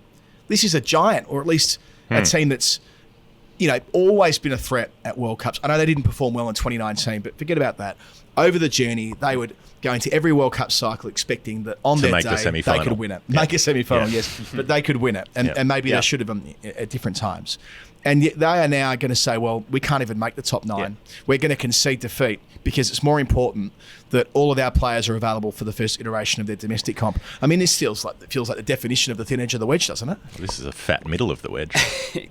This is a giant, or at least a team that's always been a threat at World Cups. I know they didn't perform well in 2019, but forget about that. Over the journey, they would go into every World Cup cycle expecting that on their day they could win it. Make a semi-final, yes, but they could win it. And maybe they should have at different times. And yet they are now going to say, well, we can't even make the top 9. Yeah. We're going to concede defeat because it's more important that all of our players are available for the first iteration of their domestic comp. I mean, this feels like the definition of the thin edge of the wedge, doesn't it? Well, this is a fat middle of the wedge.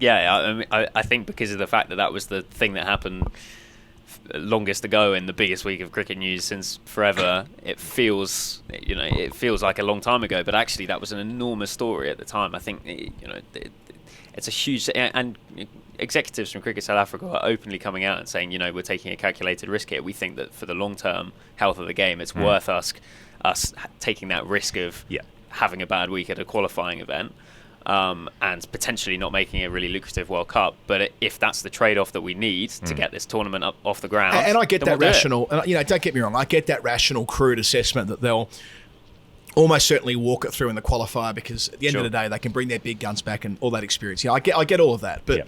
I think because of the fact that was the thing that happened longest ago in the biggest week of cricket news since forever, it feels like a long time ago, but actually that was an enormous story at the time. I think it's a huge, and executives from Cricket South Africa are openly coming out and saying, we're taking a calculated risk here. We think that for the long-term health of the game, it's worth us taking that risk of having a bad week at a qualifying event and potentially not making a really lucrative World Cup. But if that's the trade-off that we need to get this tournament up off the ground, and I get that rational, and don't get me wrong, I get that rational, crude assessment that they'll almost certainly walk it through in the qualifier because at the end of the day they can bring their big guns back and all that experience. I get all of that, but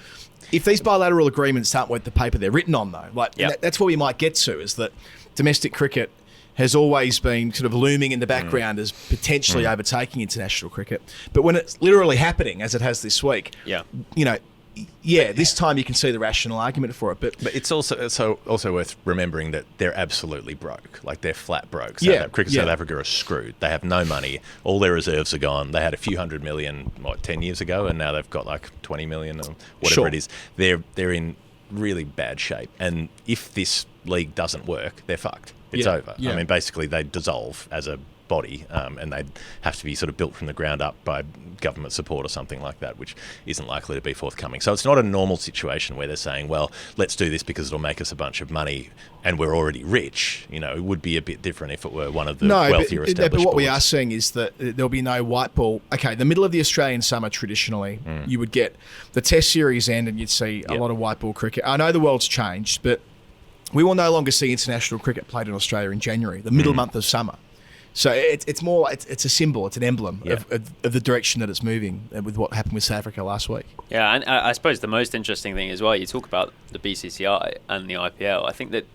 if these bilateral agreements aren't worth the paper they're written on, though, that's where we might get to, is that domestic cricket has always been sort of looming in the background as potentially overtaking international cricket, but when it's literally happening as it has this week, this time you can see the rational argument for it. But it's also worth remembering that they're absolutely broke. Like, they're flat broke. Cricket South Africa are screwed. They have no money. All their reserves are gone. They had a few $100 million, 10 years ago, and now they've got like 20 million or whatever it is. They're in really bad shape. And if this league doesn't work, they're fucked. It's over. I mean, basically, they dissolve as a body, and they'd have to be sort of built from the ground up by government support or something like that, which isn't likely to be forthcoming. So it's not a normal situation where they're saying, well, let's do this because it'll make us a bunch of money and we're already rich. It would be a bit different if it were one of the wealthier established but what boards. we are seeing is that there'll be no white ball. Okay, the middle of the Australian summer, traditionally, you would get the Test series end and you'd see a lot of white ball cricket. I know the world's changed, but we will no longer see international cricket played in Australia in January, the middle month of summer. So it's more, it's a symbol, it's an emblem of the direction that it's moving with what happened with South Africa last week. Yeah, and I suppose the most interesting thing as well, you talk about the BCCI and the IPL. I think that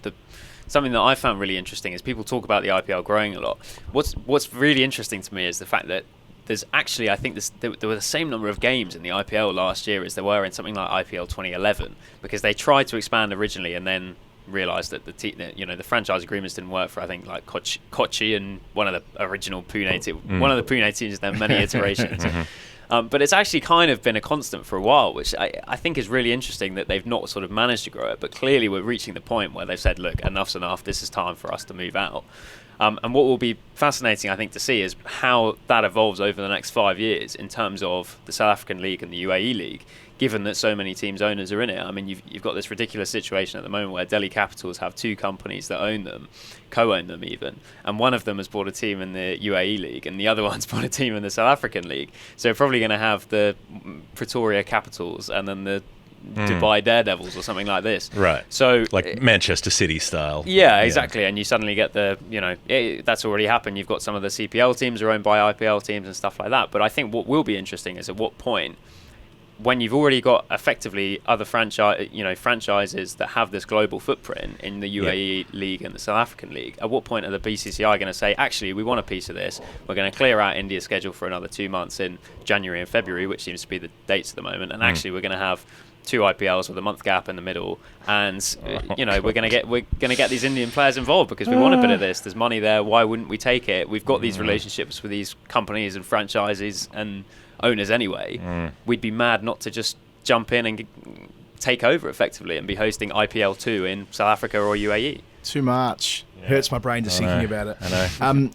something that I found really interesting is people talk about the IPL growing a lot. What's really interesting to me is the fact that there's actually, I think there were the same number of games in the IPL last year as there were in something like IPL 2011, because they tried to expand originally and then realised that the franchise agreements didn't work for, I think, like Kochi and one of the original Pune one of the Pune teams. There are many iterations, but it's actually kind of been a constant for a while, which I think is really interesting that they've not sort of managed to grow it. But clearly, we're reaching the point where they've said, "Look, enough's enough. This is time for us to move out." And what will be fascinating, I think, to see is how that evolves over the next 5 years in terms of the South African League and the UAE League, given that so many teams' owners are in it. I mean, you've got this ridiculous situation at the moment where Delhi Capitals have 2 companies that own them, co-own them even, and one of them has bought a team in the UAE League and the other one's bought a team in the South African League. So you're probably going to have the Pretoria Capitals and then the Dubai Daredevils or something like this. Right. So like Manchester City style. Yeah, exactly. And you suddenly get that's already happened. You've got some of the CPL teams are owned by IPL teams and stuff like that. But I think what will be interesting is at what point, when you've already got effectively other franchises that have this global footprint in the UAE League and the South African League, at what point are the BCCI going to say, actually, we want a piece of this, we're going to clear out India's schedule for another 2 months in January and February, which seems to be the dates at the moment, and actually we're going to have 2 IPLs with a month gap in the middle, and we're going to get these Indian players involved because we want a bit of this. There's money there. Why wouldn't we take it? We've got these relationships with these companies and franchises and owners anyway. We'd be mad not to just jump in and take over effectively and be hosting IPL 2 in South Africa or UAE. Too much. Hurts my brain just thinking about it. I know.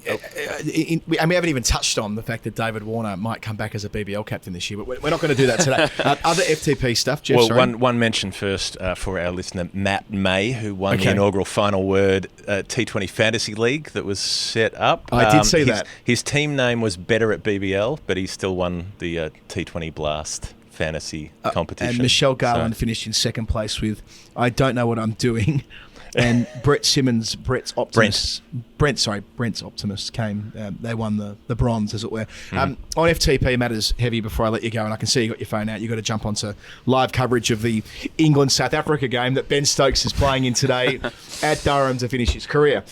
We haven't even touched on the fact that David Warner might come back as a BBL captain this year, but we're not going to do that today. Other FTP stuff, Jeff? Well, one mention first for our listener, Matt May, who won the inaugural Final Word T20 Fantasy League that was set up. I did see that. His team name was better at BBL, but he still won the T20 Blast fantasy competition. And Michelle Garland finished in second place with I Don't Know What I'm Doing. and Brent's Optimus came. They won the bronze, as it were. On FTP matters heavy. Before I let you go, and I can see you got your phone out. You got to jump onto live coverage of the England-South Africa game that Ben Stokes is playing in today at Durham to finish his career.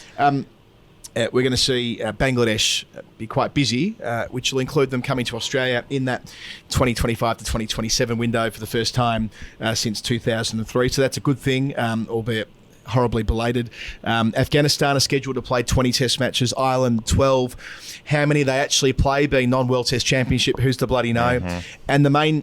We're going to see Bangladesh be quite busy, which will include them coming to Australia in that 2025 to 2027 window for the first time since 2003. So that's a good thing, albeit horribly belated. Afghanistan are scheduled to play 20 test matches, Ireland 12. How many they actually play, being non-World Test Championship, who's to bloody know? And the main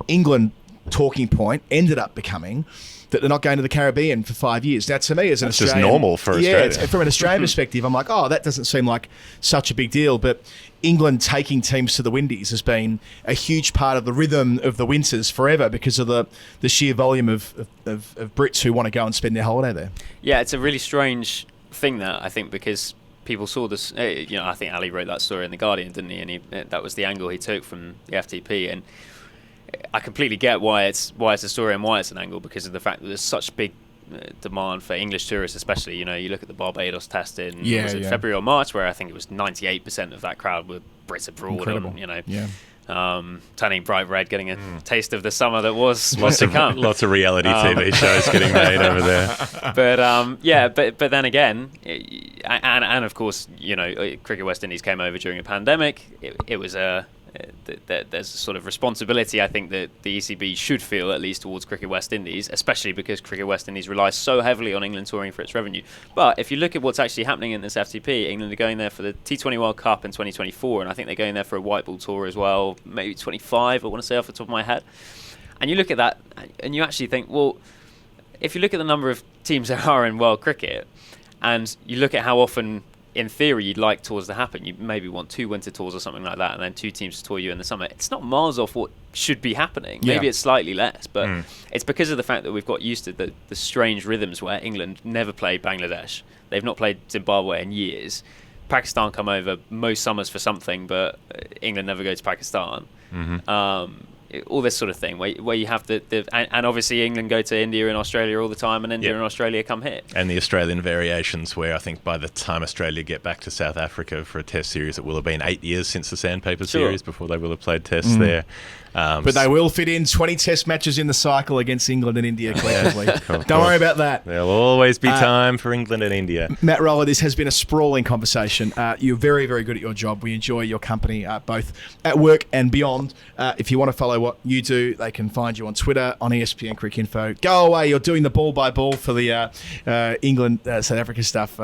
England talking point ended up becoming that they're not going to the Caribbean for 5 years. Now, to me, as an Australian... just normal for Australia. Yeah, from an Australian perspective, I'm like, that doesn't seem like such a big deal. But England taking teams to the Windies has been a huge part of the rhythm of the winters forever because of the sheer volume of Brits who want to go and spend their holiday there. Yeah, it's a really strange thing, that, I think, because people saw this... I think Ali wrote that story in The Guardian, didn't he? And that was the angle he took from the FTP. And I completely get why it's a story and why it's an angle, because of the fact that there's such big demand for English tourists, especially. You look at the Barbados test in February or March, where I think it was 98% of that crowd were Brits abroad. Incredible. Turning bright red, getting a taste of the summer that was to come. Lots of reality TV shows getting made over there. But then again, and of course, Cricket West Indies came over during a pandemic. It was there's a sort of responsibility, I think, that the ECB should feel, at least towards Cricket West Indies, especially because Cricket West Indies relies so heavily on England touring for its revenue. But if you look at what's actually happening in this FTP, England are going there for the T20 World Cup in 2024, and I think they're going there for a white ball tour as well, maybe 25, I want to say off the top of my head. And you look at that, and you actually think, well, if you look at the number of teams there are in world cricket, and you look at how often, in theory, you'd like tours to happen. You maybe want 2 winter tours or something like that, and then 2 teams to tour you in the summer. It's not miles off what should be happening. Maybe it's slightly less, but it's because of the fact that we've got used to the strange rhythms where England never played Bangladesh. They've not played Zimbabwe in years. Pakistan come over most summers for something, but England never go to Pakistan. All this sort of thing where you have and obviously England go to India and Australia all the time, and India and Australia come here. And the Australian variations, where I think by the time Australia get back to South Africa for a test series, it will have been 8 years since the Sandpaper series before they will have played tests there. But they will fit in 20 test matches in the cycle against England and India collectively. Don't worry about that. There'll always be time for England and India. Matt Roller, this has been a sprawling conversation. You're very, very good at your job. We enjoy your company, both at work and beyond. If you want to follow what you do, they can find you on Twitter, on ESPN Cricinfo. Go away. You're doing the ball by ball for the England, South Africa stuff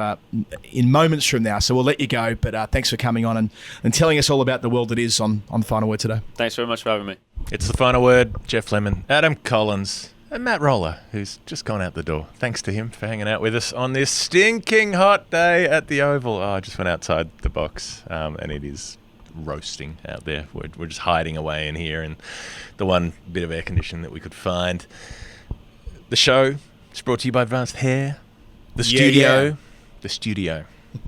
in moments from now. So we'll let you go. But thanks for coming on and telling us all about the world that is on the Final Word today. Thanks very much for having me. It's the Final Word. Geoff Lemon, Adam Collins, and Matt Roller, who's just gone out the door. Thanks to him for hanging out with us on this stinking hot day at the Oval. I just went outside the box, and it is roasting out there. We're just hiding away in here in the one bit of air conditioning that we could find. The show is brought to you by Advanced Hair. The studio.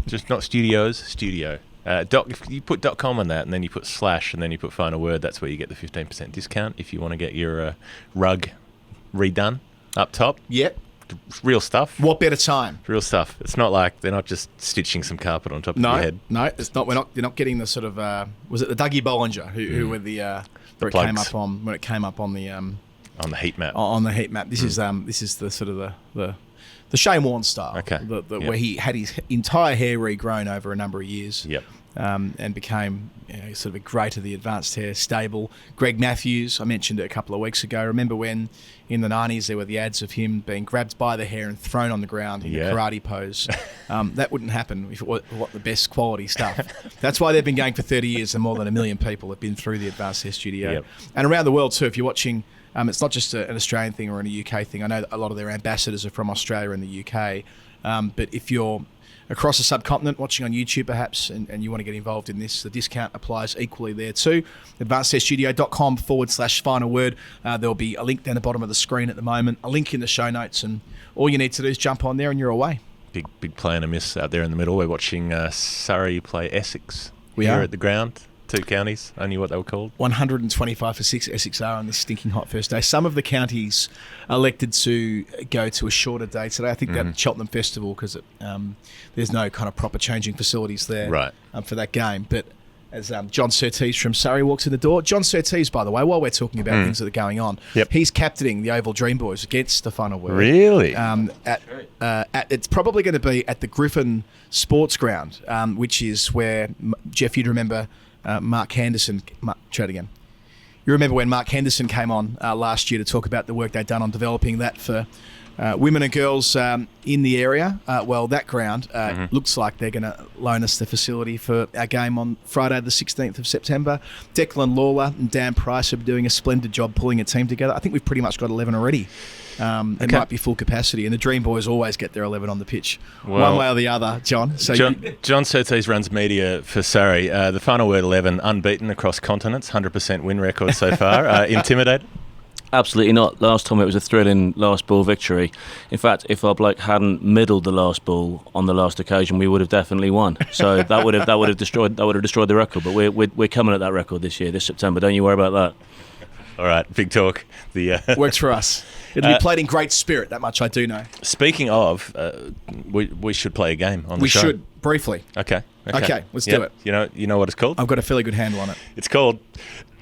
Just not studios, studio. If you put .com on that, and then you put / and then you put Final Word, that's where you get the 15% discount if you want to get your rug redone up top. Yep. Real stuff. What better time? Real stuff. It's not like they're not just stitching some carpet on top of your head. No, it's not. You're not getting the sort of. Was it the Dougie Bollinger who were the where it came up on when it came up on the heat map. On the heat map. This is the sort of the Shane Warne style. Okay. Where he had his entire hair regrown over a number of years. Yep. And became sort of a great of the Advanced Hair stable. Greg Matthews, I mentioned it a couple of weeks ago. Remember when in the 90s there were the ads of him being grabbed by the hair and thrown on the ground in a karate pose? That wouldn't happen if it was the best quality stuff. That's why they've been going for 30 years, and more than 1 million people have been through the Advanced Hair studio. Yep. And around the world too, if you're watching, it's not just an Australian thing or a UK thing. I know that a lot of their ambassadors are from Australia and the UK. But if you're across the subcontinent watching on YouTube perhaps and you want to get involved in this, the discount applies equally there too. advancedhairstudio.com/final word. There'll be a link down the bottom of the screen at the moment, a link in the show notes, and all you need to do is jump on there and you're away. Big play and a miss out there in the middle. We're watching Surrey play Essex here at the ground. two counties? I knew what they were called. 125 for 6 Essex are on this stinking hot first day. Some of the counties elected to go to a shorter day today. I think that Cheltenham Festival, because there's no kind of proper changing facilities there for that game. But as John Surtees from Surrey walks in the door. John Surtees, by the way, while we're talking about things that are going on, he's captaining the Oval Dream Boys against the final word. Really? It's probably going to be at the Griffin Sports Ground, which is where, Jeff, you'd remember Mark Henderson. Try it again. You remember when Mark Henderson came on last year to talk about the work they'd done on developing that for women and girls in the area. Well, that ground looks like they're going to loan us the facility for our game on Friday the 16th of September. Declan Lawler and Dan Price are doing a splendid job pulling a team together. I think we've pretty much got 11 already. It might be full capacity, and the Dream Boys always get their 11 on the pitch, one way or the other, John. So John Surtees runs media for Surrey. The final word 11, unbeaten across continents, 100% win record so far. Intimidated? Absolutely not. Last time it was a thrilling last ball victory. In fact, if our bloke hadn't middled the last ball on the last occasion, we would have definitely won. So that would have destroyed the record. But we're coming at that record this year, this September. Don't you worry about that. All right, big talk. Works for us. It'll be played in great spirit. That much I do know. Speaking of, we should play a game on the show. We should briefly. Okay, let's do it. You know what it's called? I've got a fairly good handle on it. It's called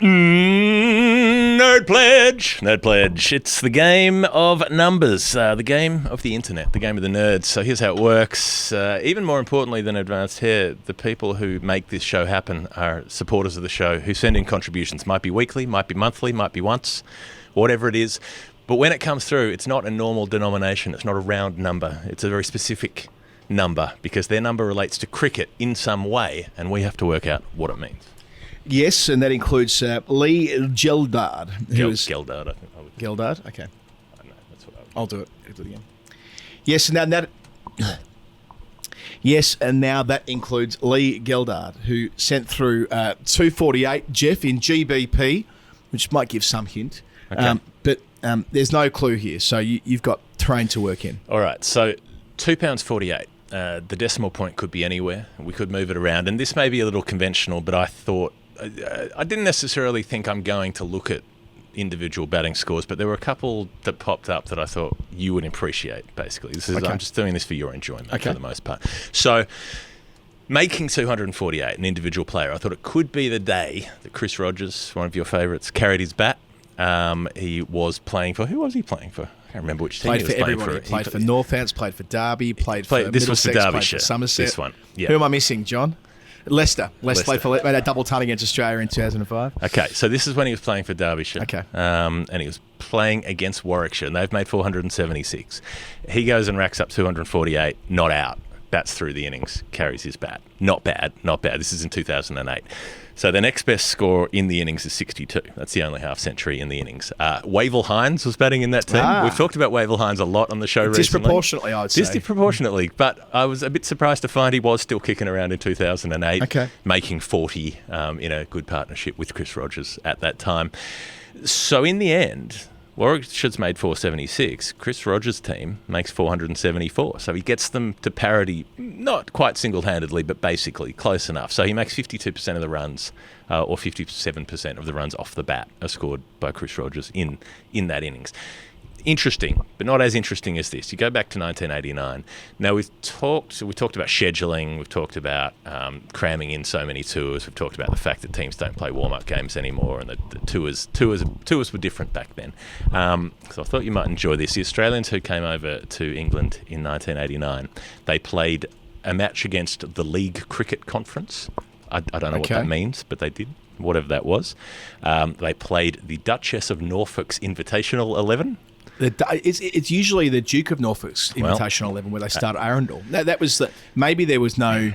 Nerd Pledge. Nerd Pledge. It's the game of numbers, the game of the internet, the game of the nerds. So here's how it works. Even more importantly than advanced hair, the people who make this show happen are supporters of the show who send in contributions. Might be weekly, might be monthly, might be once, whatever it is. But when it comes through, it's not a normal denomination. It's not a round number. It's a very specific number because their number relates to cricket in some way, and we have to work out what it means. Yes, and that includes Lee Geldard. Geldard, I think. Geldard? Okay. I know, that's what I'll do it. I'll do it again. Yes, and now that includes Lee Geldard, who sent through 248, Jeff, in GBP, which might give some hint. Okay. But there's no clue here, so you've got terrain to work in. All right, so £2.48. The decimal point could be anywhere. We could move it around. And this may be a little conventional, but I thought... I didn't necessarily think I'm going to look at individual batting scores, but there were a couple that popped up that I thought you would appreciate, basically. I'm just doing this for your enjoyment for the most part. So... making 248, an individual player, I thought it could be the day that Chris Rogers, one of your favourites, carried his bat. He was playing for... Who was he playing for? I can't remember which team he was playing for. He played for Northants, played for Derby, played for This was for Middlesex, Derbyshire. played for Somerset. This one, yeah. Who am I missing, John? Leicester. Played for made a double ton against Australia in 2005. Okay, so this is when he was playing for Derbyshire. Okay. And he was playing against Warwickshire, and they've made 476. He goes and racks up 248, not out. Bats through the innings, carries his bat. Not bad. This is in 2008. So the next best score in the innings is 62. That's the only half century in the innings. Wavell Hines was batting in that team. We've talked about Wavell Hines a lot on the show recently. Disproportionately, I would say. Disproportionately, but I was a bit surprised to find he was still kicking around in 2008, making 40 in a good partnership with Chris Rogers at that time. So in the end... Warwickshire's made 476. Chris Rogers' team makes 474. So he gets them to parity, not quite single-handedly, but basically close enough. So he makes 52% of the runs, or 57% of the runs off the bat are scored by Chris Rogers in that innings. Interesting, but not as interesting as this. You go back to 1989. Now, we talked about scheduling. We've talked about cramming in so many tours. We've talked about the fact that teams don't play warm-up games anymore, and the tours were different back then. So I thought you might enjoy this. The Australians who came over to England in 1989, they played a match against the League Cricket Conference. I don't know what that means, but they did. Whatever that was. They played the Duchess of Norfolk's Invitational 11. It's usually the Duke of Norfolk's Invitational 11 where they start at Arundel. That was maybe there was no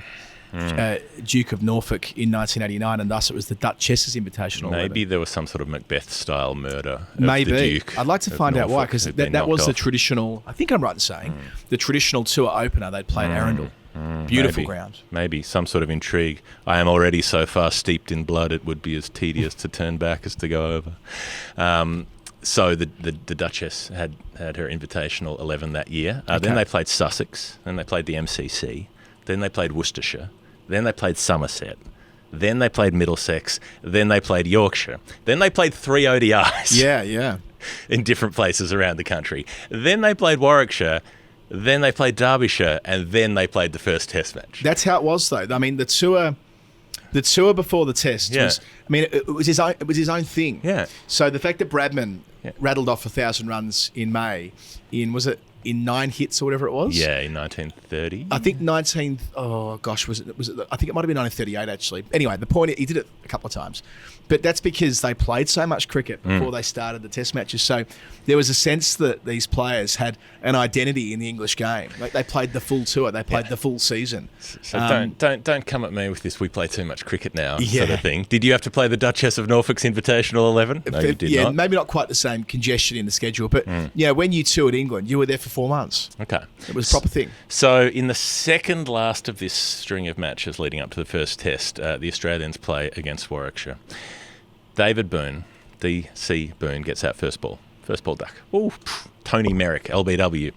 Duke of Norfolk in 1989, and thus it was the Duchess's Invitational 11. Maybe there was some sort of Macbeth-style murder of maybe. the Duke. I'd like to find out why, because that was the off. traditional, I think I'm right in saying, the traditional tour opener they'd play at Arundel. Beautiful ground. Maybe some sort of intrigue. I am already so far steeped in blood it would be as tedious to turn back as to go over. So the Duchess had her Invitational 11 that year. Then they played Sussex. Then they played the MCC. Then they played Worcestershire. Then they played Somerset. Then they played Middlesex. Then they played Yorkshire. Then they played 3 ODIs. Yeah. In different places around the country. Then they played Warwickshire. Then they played Derbyshire. And then they played the first Test match. That's how it was, though. I mean, the tour before the Test was. I mean, it was his own thing. Yeah. So the fact that Bradman rattled off 1,000 runs in May, in 9 hits or whatever it was? Yeah, in 1930. I think was it? I think it might have been 1938 actually. Anyway, the point, he did it a couple of times. But that's because they played so much cricket before they started the Test matches. So there was a sense that these players had an identity in the English game. Like they played the full tour, they played the full season. So don't come at me with this. We play too much cricket now sort of thing. Did you have to play the Duchess of Norfolk's Invitational 11? No, you did not. Maybe not quite the same congestion in the schedule, but when you toured England, you were there for 4 months. Okay, it was a proper thing. So in the second last of this string of matches leading up to the first Test, the Australians play against Warwickshire. David Boone, D.C. Boone, gets out first ball duck. Ooh, Tony Merrick, LBW.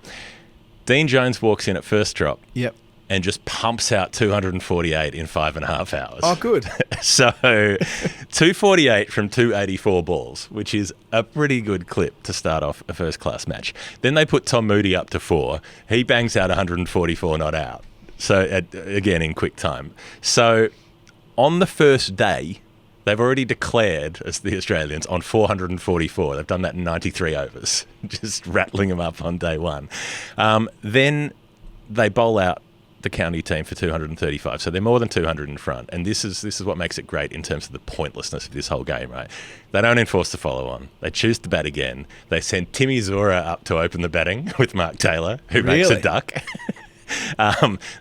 Dean Jones walks in at first drop. Yep. And just pumps out 248 in 5.5 hours. Oh, good. So 248 from 284 balls, which is a pretty good clip to start off a first-class match. Then they put Tom Moody up to 4. He bangs out 144 not out. So, again, in quick time. So on the first day, they've already declared, as the Australians, on 444. They've done that in 93 overs, just rattling them up on day one. Then they bowl out the county team for 235, so they're more than 200 in front, and this is what makes it great in terms of the pointlessness of this whole game, right? They don't enforce the follow-on. They choose to bat again. They send Timmy Zora up to open the batting with Mark Taylor, who makes a duck.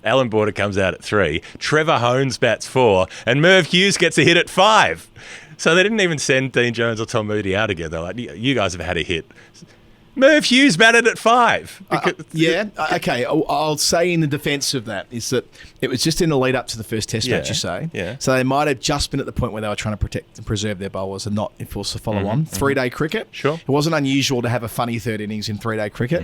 Alan Border comes out at 3. Trevor Hones bats 4, and Merv Hughes gets a hit at 5. So they didn't even send Dean Jones or Tom Moody out again. They're like, you guys have had a hit. Merv Hughes batted at 5. Okay. I'll say in the defence of that is that it was just in the lead up to the first Test match, you say. Yeah. So they might have just been at the point where they were trying to protect and preserve their bowlers and not enforce the follow-on. 3-day cricket. Sure. It wasn't unusual to have a funny third innings in 3-day cricket.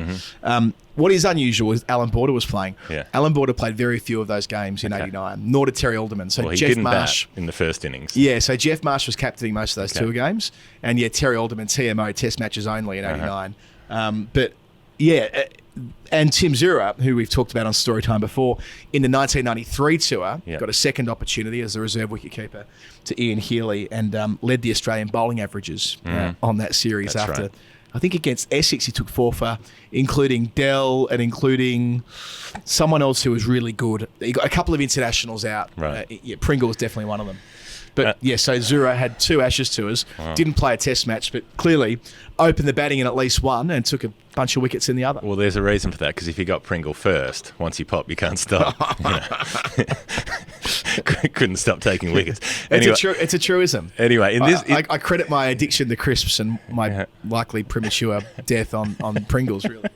What is unusual is Alan Border was playing. Yeah. Alan Border played very few of those games in 89, nor did Terry Alderman. So he Jeff didn't Marsh bat in the first innings. Yeah, so Jeff Marsh was captaining most of those tour games. And Terry Alderman, TMO, Test matches only in 89. And Tim Zura, who we've talked about on Storytime before, in the 1993 tour, got a second opportunity as a reserve wicketkeeper to Ian Healy and led the Australian bowling averages on that series. That's after, right. I think against Essex, he took 4 for, including Dell and including someone else who was really good. He got a couple of internationals out. Right. Pringle was definitely one of them. But so Zura had 2 Ashes tours, didn't play a Test match, but clearly opened the batting in at least one and took a bunch of wickets in the other. Well, there's a reason for that, because if you got Pringle first, once you pop, you can't stop. Couldn't stop taking wickets. Anyway, It's a truism. Anyway, I credit my addiction to crisps and my likely premature death on Pringles, really.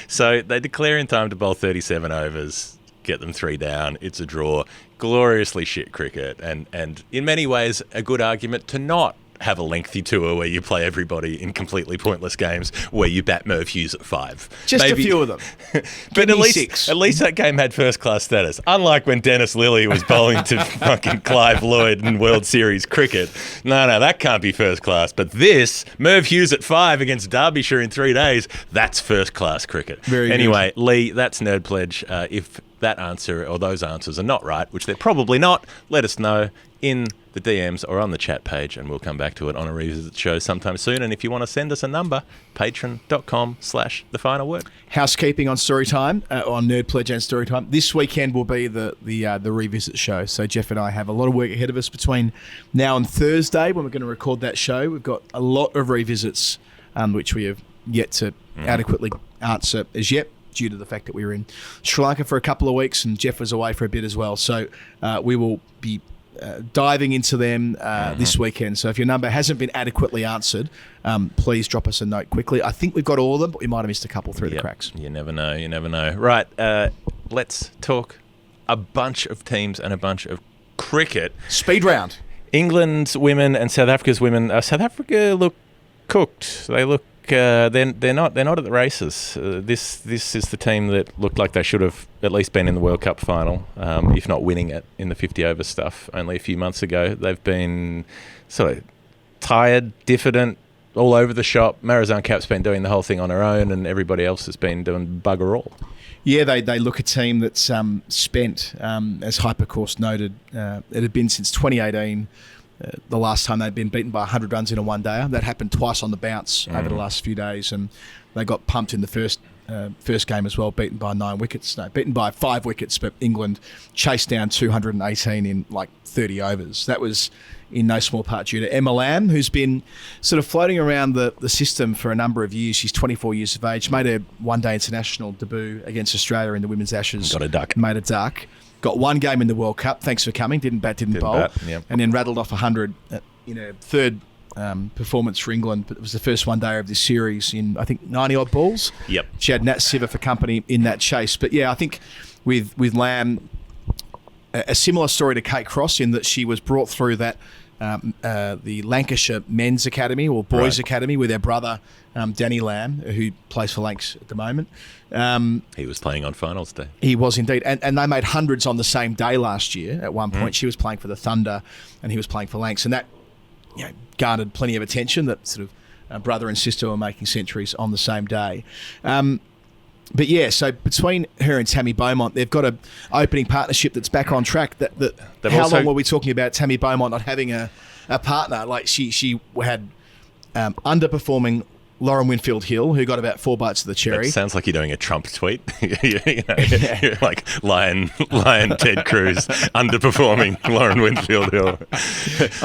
So they declare in time to bowl 37 overs, get them 3 down. It's a draw. Gloriously shit cricket, and in many ways a good argument to not have a lengthy tour where you play everybody in completely pointless games where you bat Merv Hughes at 5. Just a few of them. But at least that game had first class status. Unlike when Dennis Lilly was bowling to fucking Clive Lloyd in World Series cricket. No, that can't be first class. But this, Merv Hughes at 5 against Derbyshire in 3 days, that's first class cricket. Anyway, Lee, that's Nerd Pledge. If that answer or those answers are not right, which they're probably not, let us know in the DMs or on the chat page, and we'll come back to it on a revisit show sometime soon. And if you want to send us a number, patreon.com/thefinalword. Housekeeping on Storytime, on Nerd Pledge and Storytime. This weekend will be the revisit show. So Jeff and I have a lot of work ahead of us between now and Thursday when we're going to record that show. We've got a lot of revisits, which we have yet to adequately answer as yet, due to the fact that we were in Sri Lanka for a couple of weeks and Jeff was away for a bit as well. So we will be diving into them this weekend. So if your number hasn't been adequately answered, please drop us a note quickly. I think we've got all of them, but we might have missed a couple through the cracks. You never know. Right, let's talk a bunch of teams and a bunch of cricket. Speed round. England's women and South Africa's women. South Africa look cooked. They look they're not at the races. This is the team that looked like they should have at least been in the World Cup final, if not winning it in the 50 over stuff only a few months ago. They've been sort of tired, diffident, all over the shop. Marizanne Kapp's been doing the whole thing on her own, and everybody else has been doing bugger all. Yeah, they look a team that's spent, as Hypercourse noted, it had been since 2018. The last time they'd been beaten by 100 runs in a one-dayer. That happened twice on the bounce over the last few days, and they got pumped in the first game as well, beaten by 5 wickets, but England chased down 218 in like 30 overs. That was in no small part due to Emma Lamb, who's been sort of floating around the system for a number of years. She's 24 years of age, made her one-day international debut against Australia in the Women's Ashes. Got a duck. Made a duck. Got one game in the World Cup. Thanks for coming. Didn't bowl. Yep. And then rattled off 100 in her third performance for England. But it was the first one day of this series in, I think, 90-odd balls. Yep. She had Nat Siver for company in that chase. But yeah, I think with Lamb, a similar story to Kate Cross in that she was brought through that the Lancashire Men's Academy or Boys Academy with her brother, Danny Lamb, who plays for Lancs at the moment. He was playing on finals day. He was indeed. And they made hundreds on the same day last year at one point. She was playing for the Thunder and he was playing for Lancs. And that garnered plenty of attention, that sort of brother and sister were making centuries on the same day. But yeah, so between her and Tammy Beaumont, they've got an opening partnership that's back on track. How long were we talking about Tammy Beaumont not having a partner? Like she had underperforming Lauren Winfield-Hill, who got about 4 bites of the cherry. That sounds like you're doing a Trump tweet. You're like Lion Ted Cruz underperforming Lauren Winfield-Hill.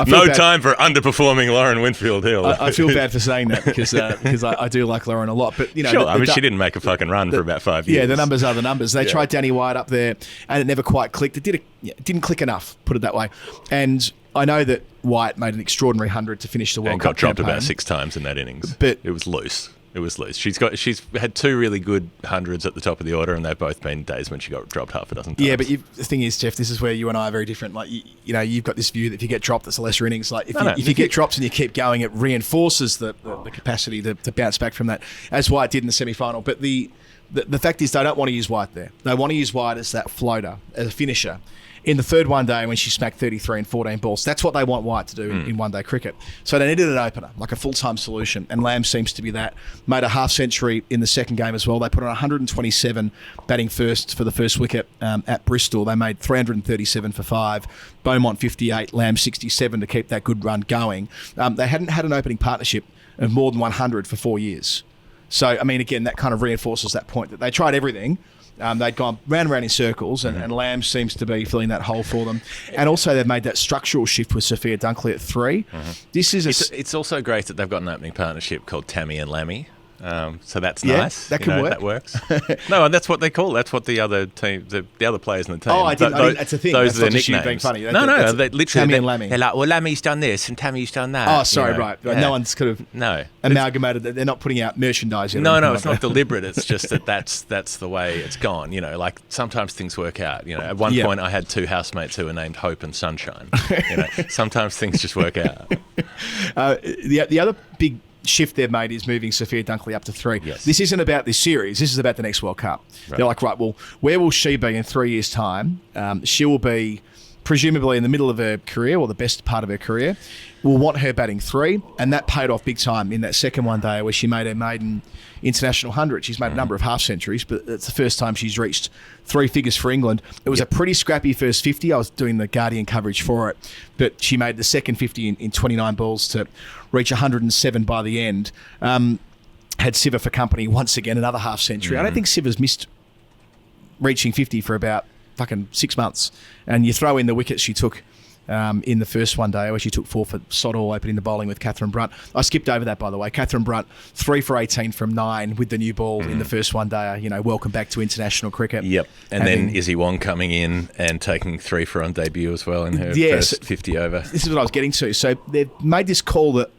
No time for underperforming Lauren Winfield-Hill. I feel bad for saying that because I do like Lauren a lot. But sure, she didn't make a fucking run for about 5 years. Yeah, the numbers are the numbers. They tried Danny White up there, and it never quite clicked. It didn't click enough, put it that way. And I know that White made an extraordinary 100 to finish the World Cup and got dropped campaign. about 6 times in that innings. But it was loose. She's had 2 really good hundreds at the top of the order, and they've both been days when she got dropped half a dozen times. Yeah, but the thing is, Jeff, this is where you and I are very different. Like you've got this view that if you get dropped, it's a lesser innings. Like if you get dropped and you keep going, it reinforces the capacity to bounce back from that, as White did in the semi-final. But the fact is, they don't want to use White there. They want to use White as that floater, as a finisher. In the third one day when she smacked 33 and 14 balls. That's what they want White to do in one-day cricket. So they needed an opener, like a full-time solution, and Lamb seems to be that. Made a half-century in the second game as well. They put on 127 batting first for the first wicket at Bristol. They made 337 for 5. Beaumont 58, Lamb 67 to keep that good run going. They hadn't had an opening partnership of more than 100 for 4 years. So, I mean, again, that kind of reinforces that point that they tried everything. They'd gone round and round in circles, and Lamb seems to be filling that hole for them. And also, they've made that structural shift with Sophia Dunkley at 3. This is it's also great that they've got an opening partnership called Tammy and Lammy. So that's nice. That can work. That works. No, and that's what they call. That's what the other team, the other players in the team. Oh, I didn't. That's a thing. Those that's are their nicknames. Being funny. No, they literally. Tammy and Lammy. They're like, well, Lammy's done this and Tammy's done that. Oh, sorry, right. Yeah. No one's kind of amalgamated that. They're not putting out merchandise yet. No, it's not deliberate. It's just that's the way it's gone. Like sometimes things work out. At one point, I had 2 housemates who were named Hope and Sunshine. Sometimes things just work out. The other big shift they've made is moving Sophia Dunkley up to 3. Yes. This isn't about this series. This is about the next World Cup. Right. They're like, right, well, where will she be in 3 years' time? She will be presumably in the middle of her career or the best part of her career. We'll want her batting 3, and that paid off big time in that second one day where she made her maiden international 100. She's made a number of half centuries, but it's the first time she's reached 3 figures for England. It was a pretty scrappy first 50. I was doing the Guardian coverage for it, but she made the second 50 in 29 balls to reach 107 by the end. Had Siver for company once again, another half century. I don't think Siver's missed reaching 50 for about fucking 6 months. And you throw in the wickets she took in the first one day where she took 4 for Sodall opening the bowling with Catherine Brunt. I skipped over that, by the way. Catherine Brunt, 3 for 18 from 9 with the new ball in the first one day. Welcome back to international cricket. Yep. And then Izzy Wong coming in and taking 3 for on debut as well in her first 50 over. This is what I was getting to. So they've made this call that,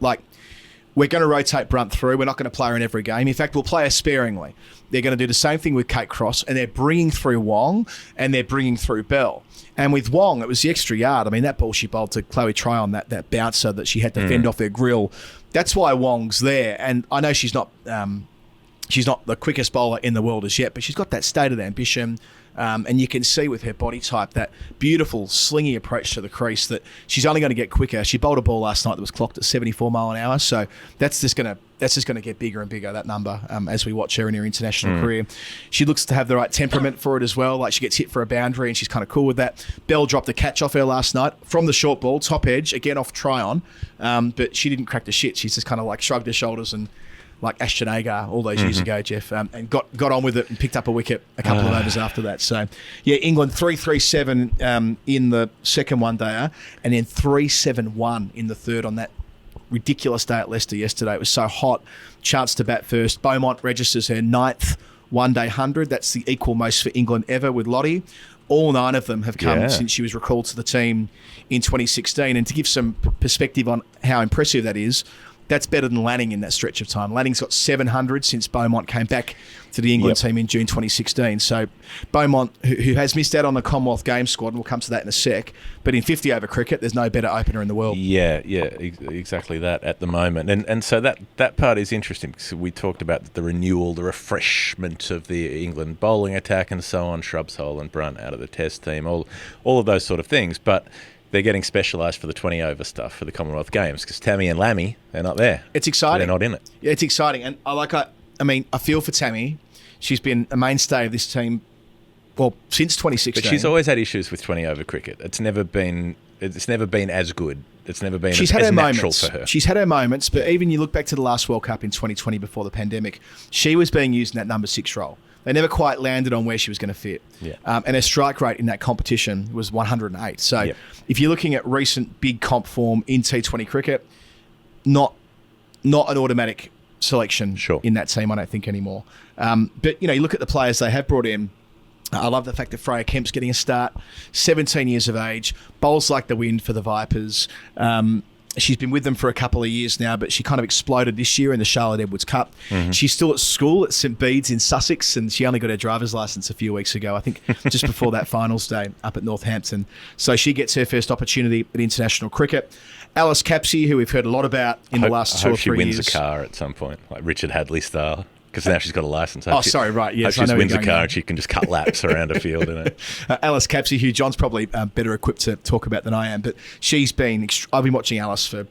we're going to rotate Brunt through. We're not going to play her in every game. In fact, we'll play her sparingly. They're going to do the same thing with Kate Cross, and they're bringing through Wong, and they're bringing through Bell. And with Wong, it was the extra yard. I mean, that ball she bowled to Chloe Tryon, that bouncer that she had to fend off her grill that's why Wong's there. And I know she's not the quickest bowler in the world as yet, but she's got that stated ambition. And you can see with her body type that beautiful slingy approach to the crease that she's only going to get quicker. She bowled a ball last night that was clocked at 74 mile an hour, so that's just going to get bigger and bigger, that number, as we watch her in her international career. She looks to have the right temperament for it as well. Like, she gets hit for a boundary and she's kind of cool with that. Bell dropped the catch off her last night from the short ball, top edge, again off try on, but she didn't crack the shit. She's just kind of like shrugged her shoulders and, like Ashton Agar all those years ago, Jeff, and got on with it and picked up a wicket a couple of overs after that. So, yeah, England 3-3-7 in the second one-dayer, and then 3-7-1 in the third on that ridiculous day at Leicester yesterday. It was so hot. Chance to bat first. Beaumont registers her 9th one-day 100. That's the equal most for England ever with Lottie. All 9 of them have come since she was recalled to the team in 2016. And to give some perspective on how impressive that is, that's better than Lanning in that stretch of time. Lanning's got 700 since Beaumont came back to the England team in June 2016. So Beaumont, who has missed out on the Commonwealth Games squad, and we'll come to that in a sec, but in 50-over cricket, there's no better opener in the world. Yeah, exactly that at the moment. And so that part is interesting, because we talked about the renewal, the refreshment of the England bowling attack and so on, Shrubs, Hole and Brunt out of the Test team, all of those sort of things. But they're getting specialised for the 20-over stuff for the Commonwealth Games, because Tammy and Lammy, they're not there. It's exciting. They're not in it. Yeah, it's exciting. And I feel for Tammy. She's been a mainstay of this team, well, since 2016. But she's always had issues with 20-over cricket. It's never been as good. It's never been as natural for her. She's had her moments, but even you look back to the last World Cup in 2020 before the pandemic, she was being used in that number 6 role. They never quite landed on where she was going to fit. Yeah. And her strike rate in that competition was 108. So if you're looking at recent big comp form in T20 cricket, not an automatic selection in that team, I don't think, anymore. But, you look at the players they have brought in. I love the fact that Freya Kemp's getting a start, 17 years of age, bowls like the wind for the Vipers. She's been with them for a couple of years now, but she kind of exploded this year in the Charlotte Edwards Cup. She's still at school at St Bede's in Sussex, and she only got her driver's licence a few weeks ago, I think just before that finals day up at Northampton. So she gets her first opportunity at international cricket. Alice Capsey, who we've heard a lot about in the last 2 or 3 years. I hope she wins a car at some point, like Richard Hadley style. Because now she's got a licence. Right. Yes, she just wins a car and she can just cut laps around a field in it. Alice Capsey, who John's probably better equipped to talk about than I am, but I've been watching Alice for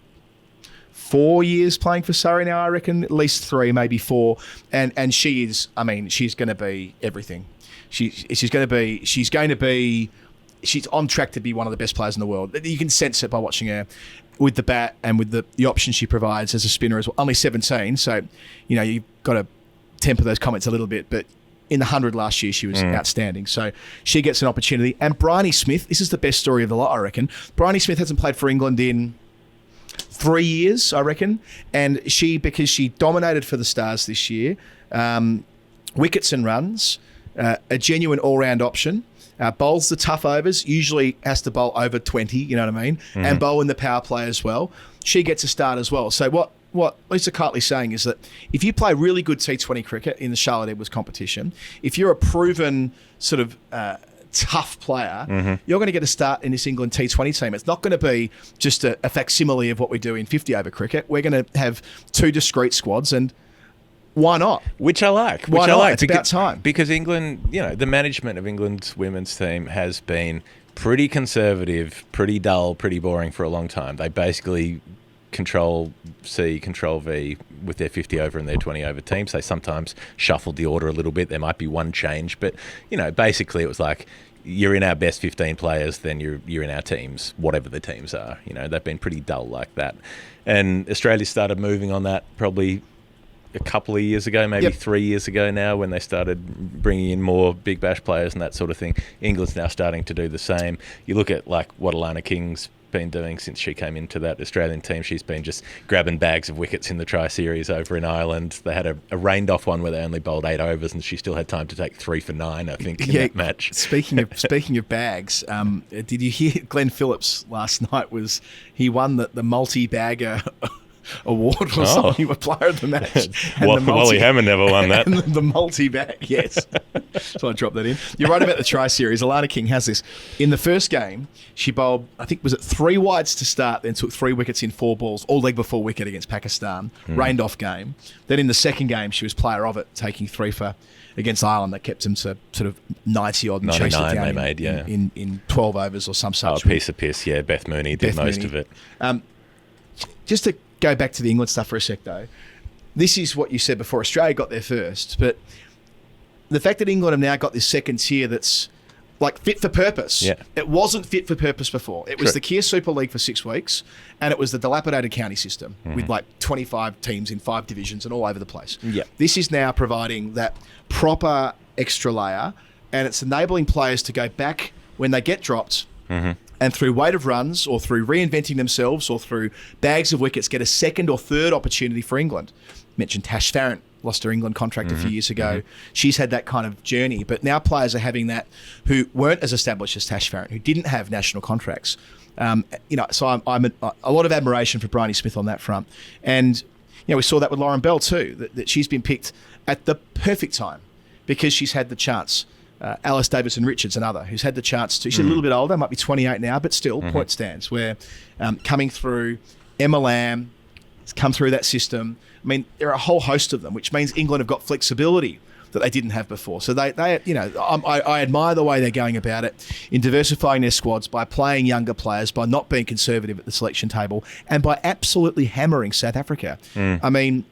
4 years playing for Surrey now, I reckon, at least 3, maybe 4, and she is. She's going to be everything. She's on track to be one of the best players in the world. You can sense it by watching her with the bat and with the options she provides as a spinner as well. Only 17, so you've got to temper those comments a little bit, but in the 100 last year, she was outstanding. So she gets an opportunity. And Bryony Smith, this is the best story of the lot, I reckon. Bryony Smith hasn't played for England in 3 years, I reckon. And because she dominated for the Stars this year, wickets and runs, a genuine all-round option, bowls the tough overs, usually has to bowl over 20, you know what I mean? And bowl in the power play as well. She gets a start as well. So what Lisa Cartley's saying is that if you play really good T20 cricket in the Charlotte Edwards competition, if you're a proven sort of tough player, you're going to get a start in this England T20 team. It's not going to be just a facsimile of what we do in 50-over cricket. We're going to have 2 discrete squads, and why not? Which I like. It's about time. Because England, the management of England's women's team has been pretty conservative, pretty dull, pretty boring for a long time. They basically Control C, Control V with their 50-over and their 20-over teams. They sometimes shuffled the order a little bit. There might be one change, but basically it was like, you're in our best 15 players, then you're in our teams, whatever the teams are. They've been pretty dull like that. And Australia started moving on that probably a couple of years ago, maybe 3 years ago now, when they started bringing in more big bash players and that sort of thing. England's now starting to do the same. You look at like what Alana King's been doing since she came into that Australian team. She's been just grabbing bags of wickets in the Tri-Series over in Ireland. They had a rained off one where they only bowled 8 overs and she still had time to take 3 for 9, I think, in that match. Speaking of bags, did you hear Glenn Phillips last night he won the multi-bagger award was something a player of the match. And Wally Hammond never won that. And the multi-back, yes. So I dropped that in. You're right about the try series. Alana King has this. In the first game, she bowled, I think, was it 3 wides to start, then took 3 wickets in 4 balls, all leg before wicket against Pakistan. Rained off game. Then in the second game, she was player of it, taking 3 for against Ireland. That kept them to sort of 90-odd and chased it 99 down they made, yeah. in 12 overs or some such. Oh, piece of piss, yeah. Beth Mooney did most of it. Just to go back to the England stuff for a sec, though, this is what you said before. Australia got there first, but the fact that England have now got this second tier that's like fit for purpose. Yeah. It wasn't fit for purpose before. It was True. the Kia Super League for 6 weeks, and it was the dilapidated county system with like 25 teams in 5 divisions and all over the place. Yeah. This is now providing that proper extra layer, and it's enabling players to go back when they get dropped and through weight of runs or through reinventing themselves or through bags of wickets get a second or third opportunity for England. Mentioned Tash Farrant lost her England contract a few years ago. She's had that kind of journey, but now players are having that who weren't as established as Tash Farrant, who didn't have national contracts. So I'm a lot of admiration for Bryony Smith on that front. And we saw that with Lauren Bell too, that she's been picked at the perfect time because she's had the chance. Alice Davison-Richards, another, who's had the chance to... She's a little bit older, might be 28 now, but still, point stands, where coming through, Emma Lamb has come through that system. I mean, there are a whole host of them, which means England have got flexibility that they didn't have before. So I admire the way they're going about it in diversifying their squads by playing younger players, by not being conservative at the selection table, and by absolutely hammering South Africa. I mean,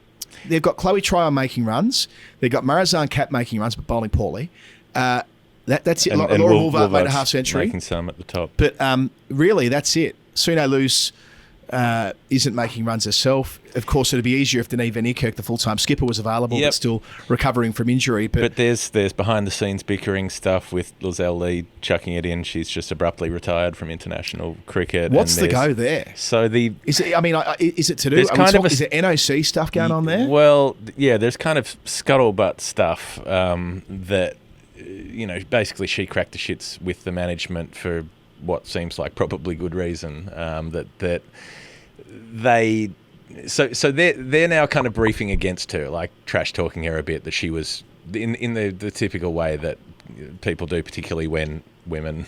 they've got Chloe Tryon making runs. They've got Marizanne Kapp making runs, but bowling poorly. That's it. And Laura Woolvart made a Wolvart's half century. making some at the top. But really, that's it. Sune Luce isn't making runs herself. Of course, it'd be easier if Denise Van Niekerk, the full-time skipper, was available, but still recovering from injury. But there's behind-the-scenes bickering stuff with Lizelle Lee chucking it in. She's just abruptly retired from international cricket. What's the go there? So is it? I mean, is it to do? Is it NOC stuff going on there? Well, yeah, there's kind of scuttlebutt stuff that basically she cracked the shits with the management for what seems like probably good reason. They're now kind of briefing against her, like trash talking her a bit, that she was in the typical way that people do, particularly when women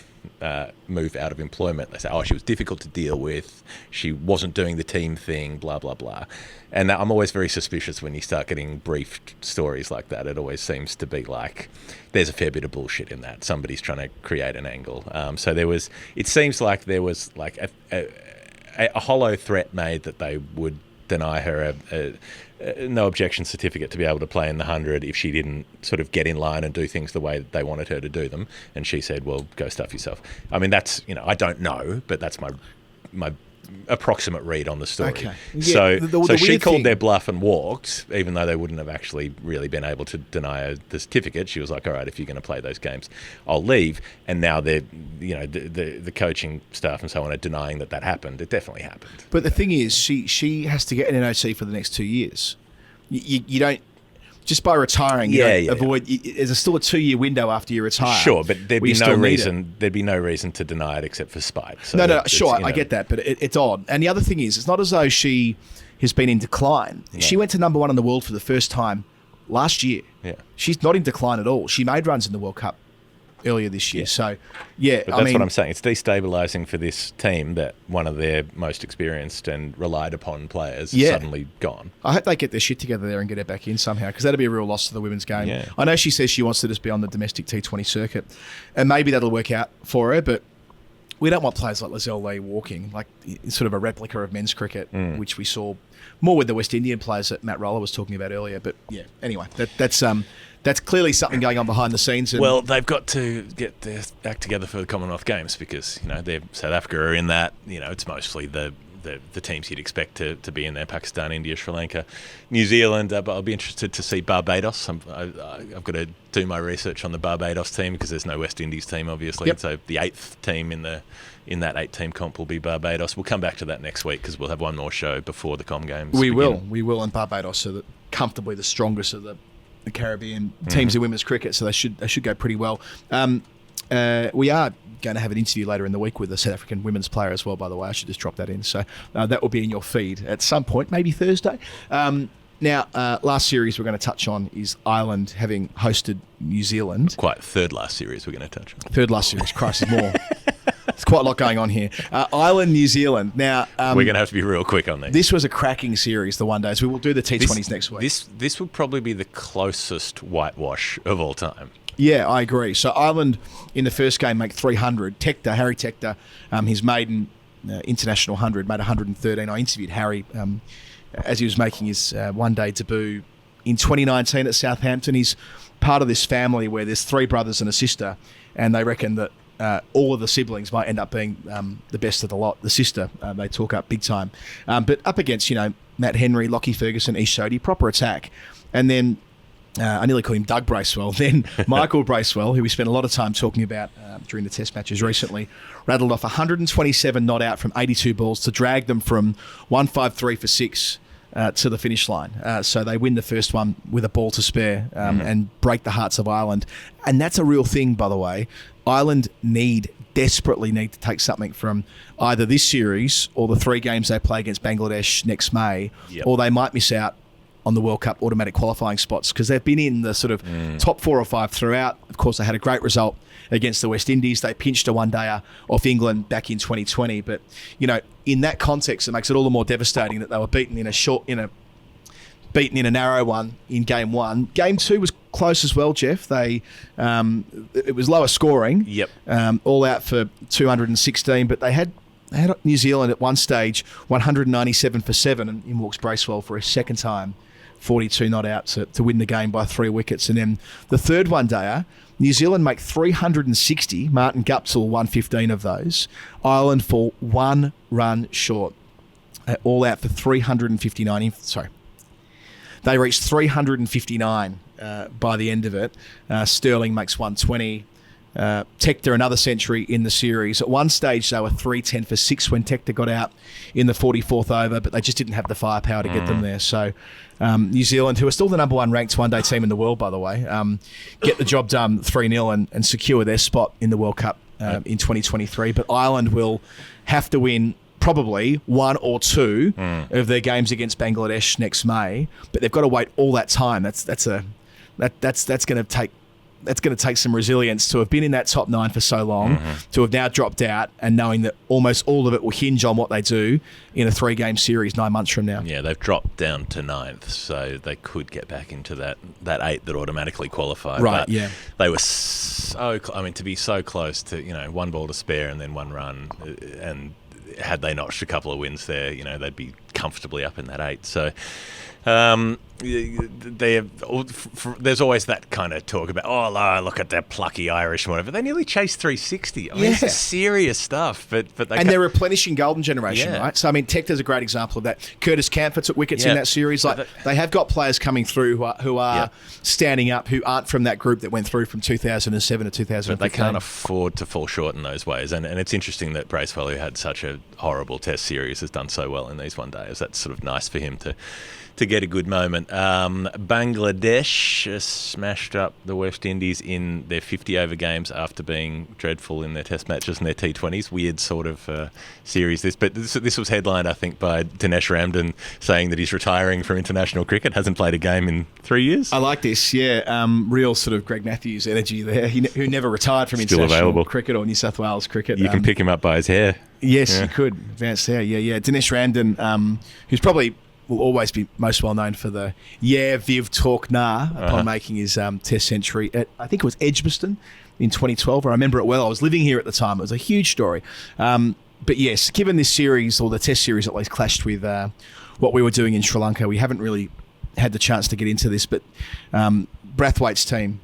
move out of employment. They say, oh, she was difficult to deal with, she wasn't doing the team thing, blah, blah, blah. And I'm always very suspicious when you start getting briefed stories like that. It always seems to be like there's a fair bit of bullshit in that. Somebody's trying to create an angle. It seems like there was like a hollow threat made that they would deny her a no objection certificate to be able to play in the 100 if she didn't sort of get in line and do things the way they wanted her to do them. And she said, well, go stuff yourself. I mean, that's, I don't know, but that's my approximate read on the story. Okay. Yeah, so she called their bluff and walked, even though they wouldn't have actually really been able to deny her the certificate. She was like, all right, if you're going to play those games, I'll leave. And now they're, the coaching staff and so on are denying that happened. It definitely happened. But the thing is, she has to get an NOC for the next 2 years. You don't, just by retiring, avoid. There's still a 2-year window after you retire. Sure, but there'd be no reason. There'd be no reason to deny it except for spite. So I get that, but it's odd. And the other thing is, it's not as though she has been in decline. Yeah. She went to number 1 in the world for the first time last year. Yeah, she's not in decline at all. She made runs in the World Cup earlier this year. Yeah. So, but that's what I'm saying. It's destabilising for this team that one of their most experienced and relied upon players is suddenly gone. I hope they get their shit together there and get her back in somehow, because that'd be a real loss to the women's game. Yeah. I know she says she wants to just be on the domestic T20 circuit, and maybe that'll work out for her, but we don't want players like Lizelle Lee walking, like sort of a replica of men's cricket, which we saw more with the West Indian players that Matt Roller was talking about earlier. But yeah, anyway, that's clearly something going on behind the scenes. And well, they've got to get their act together for the Commonwealth Games because they're South Africa are in that. It's mostly the teams you'd expect to be in there: Pakistan, India, Sri Lanka, New Zealand. But I'll be interested to see Barbados. I've got to do my research on the Barbados team because there's no West Indies team, obviously. Yep. So the 8th team in that 8-team comp will be Barbados. We'll come back to that next week because we'll have one more show before the Com Games. We will, and Barbados are comfortably the strongest of the Caribbean teams in women's cricket, so they should go pretty well. We are going to have an interview later in the week with a South African women's player as well, by the way. I should just drop that in. So that will be in your feed at some point, maybe Thursday. Now, last series we're going to touch on is Ireland having hosted New Zealand. Quite third last series we're going to touch on. Third last series, Christ, is more. There's quite a lot going on here. Ireland, New Zealand. Now, we're going to have to be real quick on these. This was a cracking series, the one days. We will do the T20s next week. This would probably be the closest whitewash of all time. Yeah, I agree. So Ireland in the first game make 300. Harry Tector, his maiden international 100, made 113. I interviewed Harry as he was making his one-day debut in 2019 at Southampton. He's part of this family where there's 3 brothers and a sister, and they reckon that all of the siblings might end up being the best of the lot. The sister, they talk up big time. But up against, Matt Henry, Lockie Ferguson, Ish Sodhi, proper attack. And then I nearly called him Doug Bracewell. Then Michael Bracewell, who we spent a lot of time talking about during the test matches recently, rattled off 127 not out from 82 balls to drag them from 153 for 6 to the finish line. So they win the first one with a ball to spare and break the hearts of Ireland. And that's a real thing, by the way. Ireland desperately need to take something from either this series or the 3 games they play against Bangladesh next May, or they might miss out on the World Cup automatic qualifying spots because they've been in the sort of top 4 or 5 throughout. Of course, they had a great result against the West Indies. They pinched a one-dayer off England back in 2020. But, in that context, it makes it all the more devastating that they were beaten in a narrow one in game 1. Game 2 was close as well, Jeff. It was lower scoring. Yep. All out for 216, but they had New Zealand at one stage 197 for 7, and in walks Bracewell for a second time, 42 not out to win the game by 3 wickets. And then the third one-dayer, New Zealand make 360, Martin Guptill 115 of those. Ireland fall 1 run short. All out for 359. They reached 359 by the end of it. Sterling makes 120. Tector another century in the series. At one stage, they were 310 for 6 when Tector got out in the 44th over, but they just didn't have the firepower to get them there. So New Zealand, who are still the number 1 ranked one-day team in the world, by the way, get the job done 3-0 and secure their spot in the World Cup in 2023. But Ireland will have to win probably 1 or 2 of their games against Bangladesh next May, but they've got to wait all that time. That's going to take some resilience to have been in that top 9 for so long, to have now dropped out, and knowing that almost all of it will hinge on what they do in a 3-game series 9 months from now. Yeah, they've dropped down to 9th, so they could get back into that 8 that automatically qualified. Right, but yeah. They were to be so close to, 1 ball to spare and then 1 run, and had they notched a couple of wins there, they'd be comfortably up in that 8. So there's always that kind of talk about, look at that plucky Irish and whatever. They nearly chased 360. I mean, this is serious stuff. But they're replenishing golden generation, right? So, Tector's a great example of that. Curtis Campher took wickets in that series. They have got players coming through who are standing up, who aren't from that group that went through from 2007 to 2015. But they can't afford to fall short in those ways. And it's interesting that Bracewell, who had such a horrible test series, has done so well in these one-days. That's sort of nice for him to get a good moment. Bangladesh smashed up the West Indies in their 50-over games after being dreadful in their test matches and their T20s. Weird sort of series this. But this was headlined, I think, by Dinesh Ramdhan saying that he's retiring from international cricket, hasn't played a game in 3 years. I like this, yeah. Real sort of Greg Matthews energy there, who never retired from Still international available. cricket or New South Wales cricket. You can pick him up by his hair. Yes, you could. Advanced hair, yeah. Dinesh Ramdhan, who's probably will always be most well known for the Viv Talk Nah upon making his test century at, I think it was Edgbaston in 2012. I remember it well. I was living here at the time. It was a huge story. But yes, given this series, or the test series at least, clashed with what we were doing in Sri Lanka, we haven't really had the chance to get into this, but Brathwaite's team,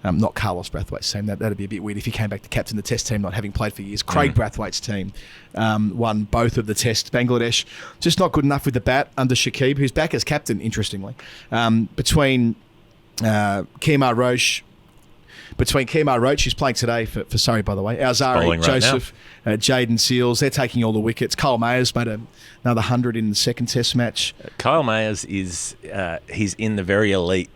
not Carlos Brathwaite's team, that'd be a bit weird if he came back to captain the test team, not having played for years. Craig Brathwaite's team won both of the tests. Bangladesh just not good enough with the bat under Shakib, who's back as captain, interestingly. Between Kemar Roach, who's playing today for Surrey, by the way, Alzari, Joseph, Jaden Seals, they're taking all the wickets. Kyle Mayers made another 100 in the second test match. Kyle Mayers is he's in the very elite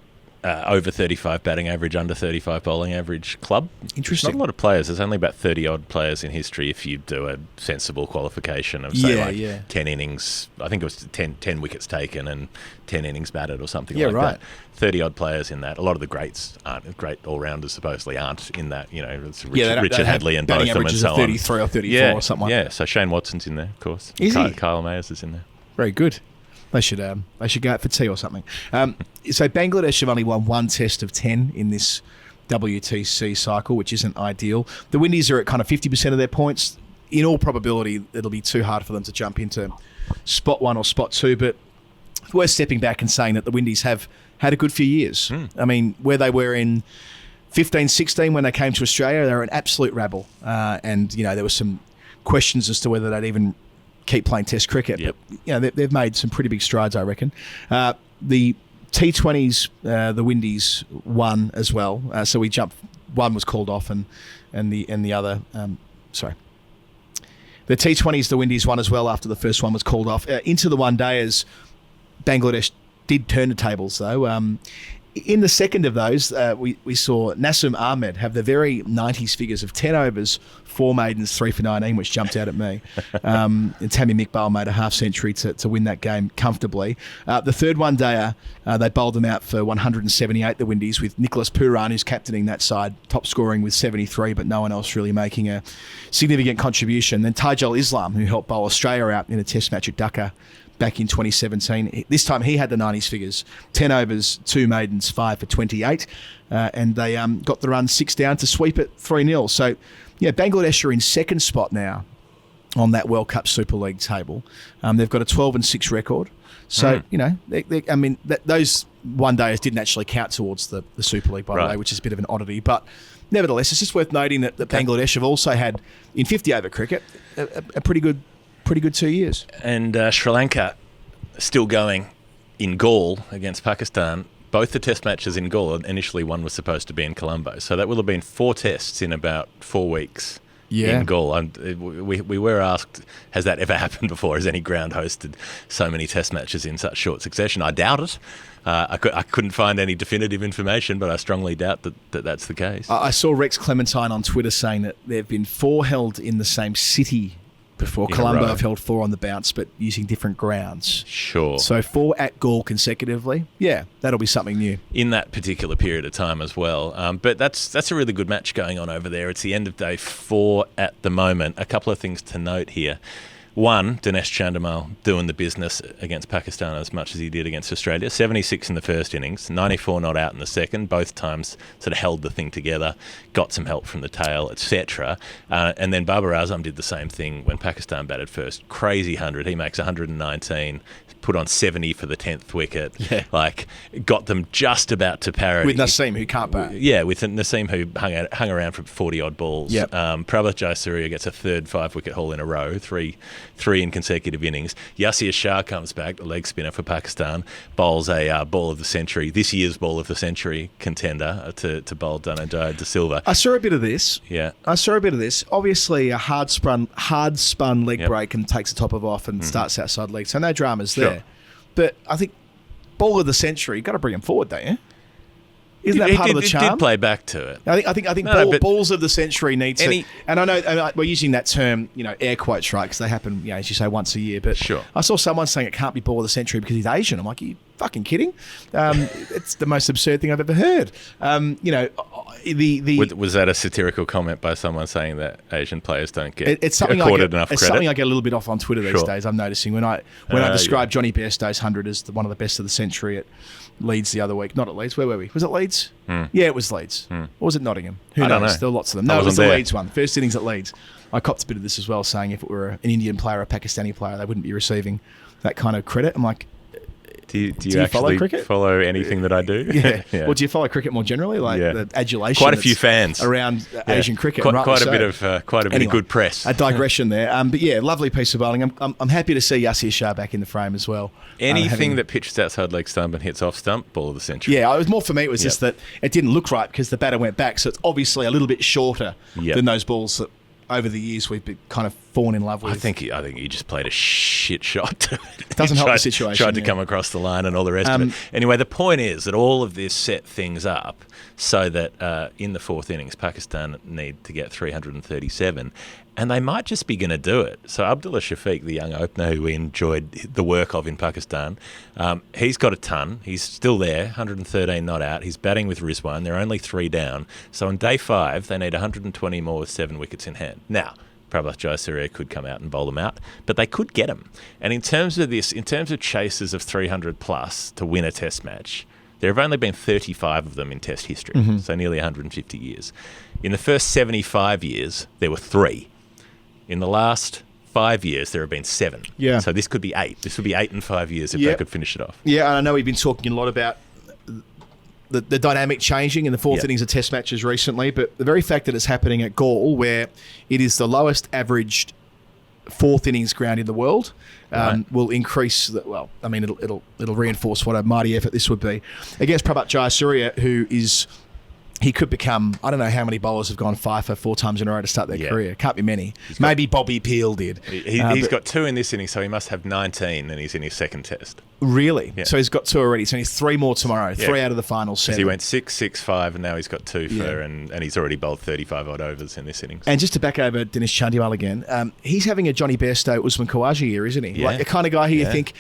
over 35 batting average, under 35 bowling average club. Interesting. Not a lot of players. There's only about 30-odd players in history if you do a sensible qualification of, say, 10 innings. I think it was 10 wickets taken and 10 innings batted or something like that. 30-odd players in that. A lot of the greats aren't. Great all-rounders supposedly aren't in that. It's Richard Hadley and both of them and so on. 33 or 34 or something like that. Yeah, so Shane Watson's in there, of course. Is he? Kyle Mayers is in there. Very good. They should go out for tea or something. So Bangladesh have only won one test of 10 in this WTC cycle, which isn't ideal. The Windies are at kind of 50% of their points. In all probability, it'll be too hard for them to jump into spot 1 or spot 2, but worth stepping back and saying that the Windies have had a good few years. I mean, where they were in 15-16 when they came to Australia, they were an absolute rabble. And, there were some questions as to whether they'd even keep playing Test cricket. Yep. But they've made some pretty big strides, I reckon. The T20s, the Windies won as well. So we jumped. One was called off, and the other. The T20s, the Windies won as well after the first one was called off. Into the one day as Bangladesh did turn the tables though. In the second of those, we saw Nasim Ahmed have the very 90s figures of 10 overs, 4 maidens, 3 for 19, which jumped out at me. And Tammy Iqbal made a half century to win that game comfortably. The third one-dayer, they bowled them out for 178, the Windies, with Nicholas Pooran, who's captaining that side, top scoring with 73, but no one else really making a significant contribution. Then Tajul Islam, who helped bowl Australia out in a test match at Dhaka back in 2017. This time he had the 90s figures, 10 overs, 2 maidens, 5 for 28, and they got the run 6 down to sweep it 3-0. So, Bangladesh are in second spot now on that World Cup Super League table. They've got a 12-6 record. So, those one-dayers didn't actually count towards the Super League, by the way, which is a bit of an oddity. But nevertheless, it's just worth noting that Bangladesh have also had, in 50-over cricket, a pretty good 2 years. And Sri Lanka still going in Galle against Pakistan. Both the test matches in Galle, initially one was supposed to be in Colombo. So that will have been 4 tests in about 4 weeks in Galle. And we were asked, has that ever happened before? Has any ground hosted so many test matches in such short succession? I doubt it. I couldn't find any definitive information, but I strongly doubt that that's the case. I saw Rex Clementine on Twitter saying that there have been 4 held in the same city before. Colombo have held 4 on the bounce, but using different grounds. Sure. So 4 at Galle consecutively. Yeah, that'll be something new. In that particular period of time as well. But that's a really good match going on over there. It's the end of day 4 at the moment. A couple of things to note here. One, Dinesh Chandimal doing the business against Pakistan as much as he did against Australia. 76 in the first innings, 94 not out in the second. Both times sort of held the thing together, got some help from the tail, etc. And then Babar Azam did the same thing when Pakistan batted first. Crazy 100. He makes 119, put on 70 for the 10th wicket. Yeah. Got them just about to parity. With Nasim, who can't bat. Yeah, with Nasim, who hung around for 40-odd balls. Yep. Prabhat Jayasuriya gets a third 5-wicket haul in a row, three in consecutive innings. Yasir Shah comes back, the leg spinner for Pakistan, bowls a ball of the century, this year's ball of the century contender to bowl Danajaya De Silva. I saw a bit of this. Yeah. Obviously, a hard spun leg break and takes the top off and starts outside leg. So no dramas there. But I think ball of the century, you've got to bring him forward, don't you? Isn't that part of the charm? It did play back to it. I think balls of the century need to. And I know we're using that term, air quotes, right? Because they happen, as you say, once a year. But sure. I saw someone saying it can't be ball of the century because he's Asian. I'm like, are you fucking kidding? It's the most absurd thing I've ever heard. Was that a satirical comment by someone saying that Asian players don't get enough credit? It's something I get a little bit off on Twitter these days. I'm noticing when I describe Johnny Bairstow's 100 as one of the best of the century at Leeds the other week. Not at Leeds. Where were we? Was it Leeds? Yeah, it was Leeds. Or was it Nottingham? Who knows? Don't know. There were lots of them. No, it was the Leeds one. First innings at Leeds. I copped a bit of this as well, saying if it were an Indian player or a Pakistani player, they wouldn't be receiving that kind of credit. I'm like, do you actually follow anything that I do? Yeah. Well, do you follow cricket more generally? The adulation. Quite a few fans around Asian cricket. Quite a bit of good press. A digression there. But yeah, lovely piece of bowling. I'm happy to see Yasir Shah back in the frame as well. Anything that pitches outside leg stump and hits off stump, ball of the century. Yeah, it was more for me. It was just that it didn't look right because the batter went back, so it's obviously a little bit shorter than those balls that over the years we've been kind of fallen in love with. I think he just played a shit shot. Doesn't help the situation. Tried to come across the line and all the rest of it. Anyway, the point is that all of this set things up so that in the fourth innings, Pakistan need to get 337, and they might just be going to do it. So Abdullah Shafiq, the young opener who we enjoyed the work of in Pakistan, he's got a ton. He's still there, 113 not out. He's batting with Rizwan. They're only 3 down. So on day 5, they need 120 more with 7 wickets in hand. Now, Prabhat Jayasuriya could come out and bowl them out, but they could get them. And in terms of chases of 300 plus to win a test match, there have only been 35 of them in test history, so nearly 150 years. In the first 75 years, there were 3. In the last 5 years, there have been 7. Yeah. So this could be 8. This would be 8 in 5 years if they could finish it off. Yeah, and I know we've been talking a lot about the dynamic changing in the fourth innings of test matches recently, but the very fact that it's happening at Galle, where it is the lowest averaged fourth innings ground in the world, will increase. It'll reinforce what a mighty effort this would be against Prabhat Jayasuriya, who is. He could become, I don't know how many bowlers have gone 5 for 4 times in a row to start their career. Can't be many. Maybe Bobby Peel did. He's got 2 in this inning, so he must have 19, and he's in his second test. Really? Yeah. So he's got 2 already. So he's 3 more tomorrow. 3 out of the final 7. He went 6, 6, 5, and now he's got 2 for, and he's already bowled 35-odd overs in this innings. And just to back over Dinesh Chandimal again, he's having a Johnny Bairstow, Usman Khawaja year, isn't he? Yeah. Like the kind of guy who you think,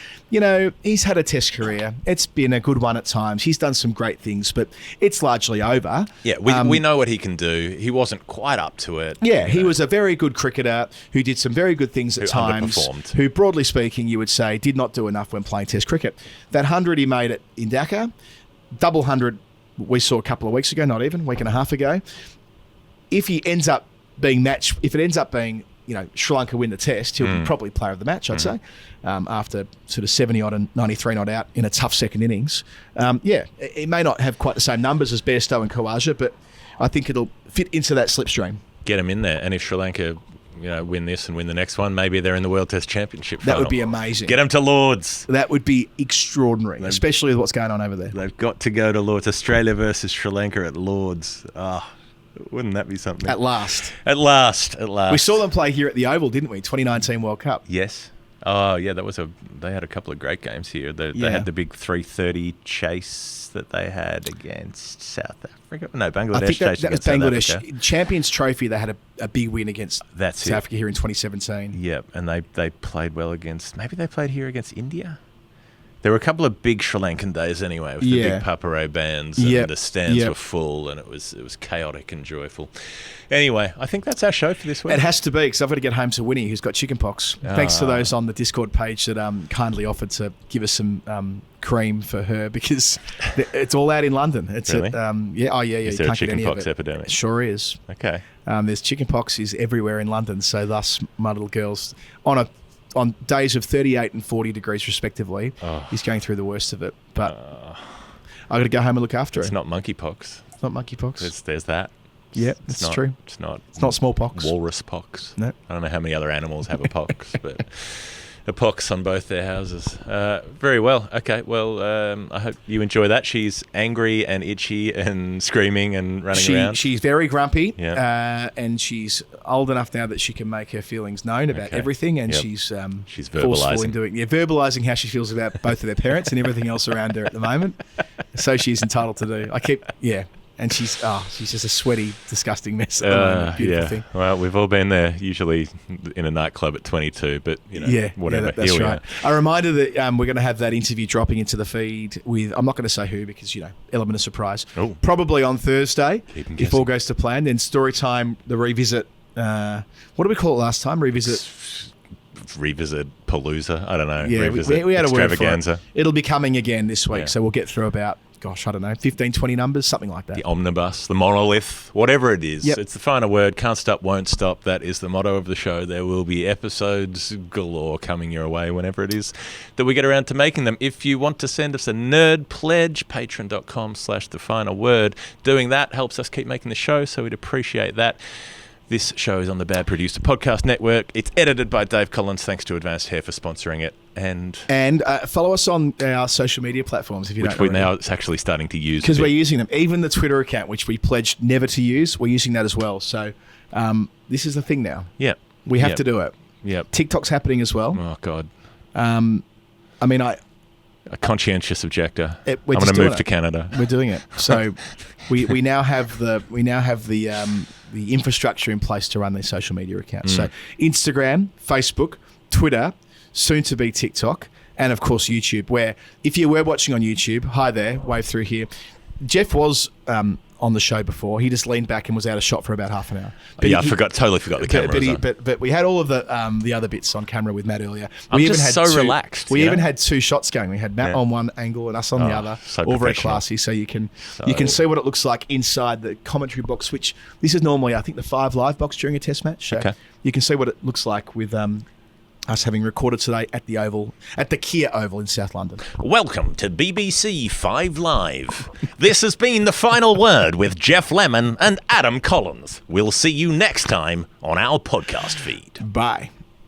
he's had a test career. It's been a good one at times. He's done some great things, but it's largely over. Yeah, we know what he can do. He wasn't quite up to it. Yeah, he was a very good cricketer who did some very good things at times. Underperformed. Who, broadly speaking, you would say did not do enough when playing Test cricket. That 100 he made it in Dhaka, double 100 we saw a couple of weeks ago, not even, week and a half ago. If it ends up being Sri Lanka win the Test, he'll be probably player of the match, I'd say, after sort of 70 odd and 93 not out in a tough second innings. It may not have quite the same numbers as Bairstow and Khawaja, but I think it'll fit into that slipstream. Get him in there, and if Sri Lanka win this and win the next one, maybe they're in the World Test Championship final. That would be amazing. Get them to Lords. That would be extraordinary, especially with what's going on over there. They've got to go to Lords. Australia versus Sri Lanka at Lords. Wouldn't that be something? At last. At last. We saw them play here at the Oval, didn't we? 2019 World Cup. Yes. Oh, yeah, they had a couple of great games here. They had the big 330 chase that they had against South Africa. No, Bangladesh. I think that was Bangladesh. Africa. Champions Trophy, they had a big win against South Africa here in 2017. Yep, and they played well against, maybe they played here against India? There were a couple of big Sri Lankan days anyway, with the big Papare bands, and the stands were full, and it was chaotic and joyful. Anyway, I think that's our show for this week. It has to be, because I've got to get home to Winnie, who's got chickenpox. Thanks to those on the Discord page that kindly offered to give us some cream for her, because it's all out in London. It's really? Is there a chickenpox epidemic? It sure is. Okay. There's chickenpox is everywhere in London, so thus my little girl's on days of 38 and 40 degrees respectively, he's going through the worst of it. But I've got to go home and look after her. It's not monkeypox. It's not monkeypox. There's that. Yeah, that's true. It's not smallpox. Walrus pox. No. I don't know how many other animals have a pox, but a pox on both their houses. Very well. Okay, well, I hope you enjoy that. She's angry and itchy and screaming and running around. She's very grumpy, and she's old enough now that she can make her feelings known about everything, and she's verbalising. Verbalising how she feels about both of their parents and everything else around her at the moment. So she's entitled to do. And she's just a sweaty, disgusting mess at the moment. Beautiful thing. Well, we've all been there, usually in a nightclub at 22, but, whatever. Yeah, that's right. A reminder that we're going to have that interview dropping into the feed with, I'm not going to say who because, element of surprise. Ooh. Probably on Thursday, if all goes to plan. Then story time, the revisit, what did we call it last time? Revisit Palooza. I don't know. Yeah, we had a word for it. It'll be coming again this week, so we'll get through about, I don't know, 15, 20 numbers, something like that. The omnibus, the monolith, whatever it is. Yep. It's the final word. Can't stop, won't stop. That is the motto of the show. There will be episodes galore coming your way whenever it is that we get around to making them. If you want to send us a nerd pledge, patreon.com/thefinalword. Doing that helps us keep making the show, so we'd appreciate that. This show is on the Bad Producer Podcast Network. It's edited by Dave Collins. Thanks to Advanced Hair for sponsoring it. And follow us on our social media platforms if you don't know. Which we're now actually starting to use. Because we're using them. Even the Twitter account, which we pledged never to use, we're using that as well. So this is the thing now. Yeah. We have to do it. Yep. TikTok's happening as well. Oh, God. I mean, A conscientious objector. we're I'm going just to move doing to it. Canada. We're doing it. So we now have the infrastructure in place to run these social media accounts. So Instagram, Facebook, Twitter, soon to be TikTok, and of course YouTube. Where if you were watching on YouTube, hi there, wave through here. Jeff was on the show before. He just leaned back and was out of shot for about half an hour. But I totally forgot the camera was on. But we had all of the other bits on camera with Matt earlier. I'm just so relaxed. We even had 2 shots going. We had Matt on one angle and us on the other. So all very professional. classy. So you can see what it looks like inside the commentary box, which this is normally, I think, the 5 live box during a test match. So Okay. you can see what it looks like with us having recorded today at the Kia Oval in South London. Welcome to BBC 5 Live. This has been The Final Word with Jeff Lemon and Adam Collins. We'll see you next time on our podcast feed. Bye.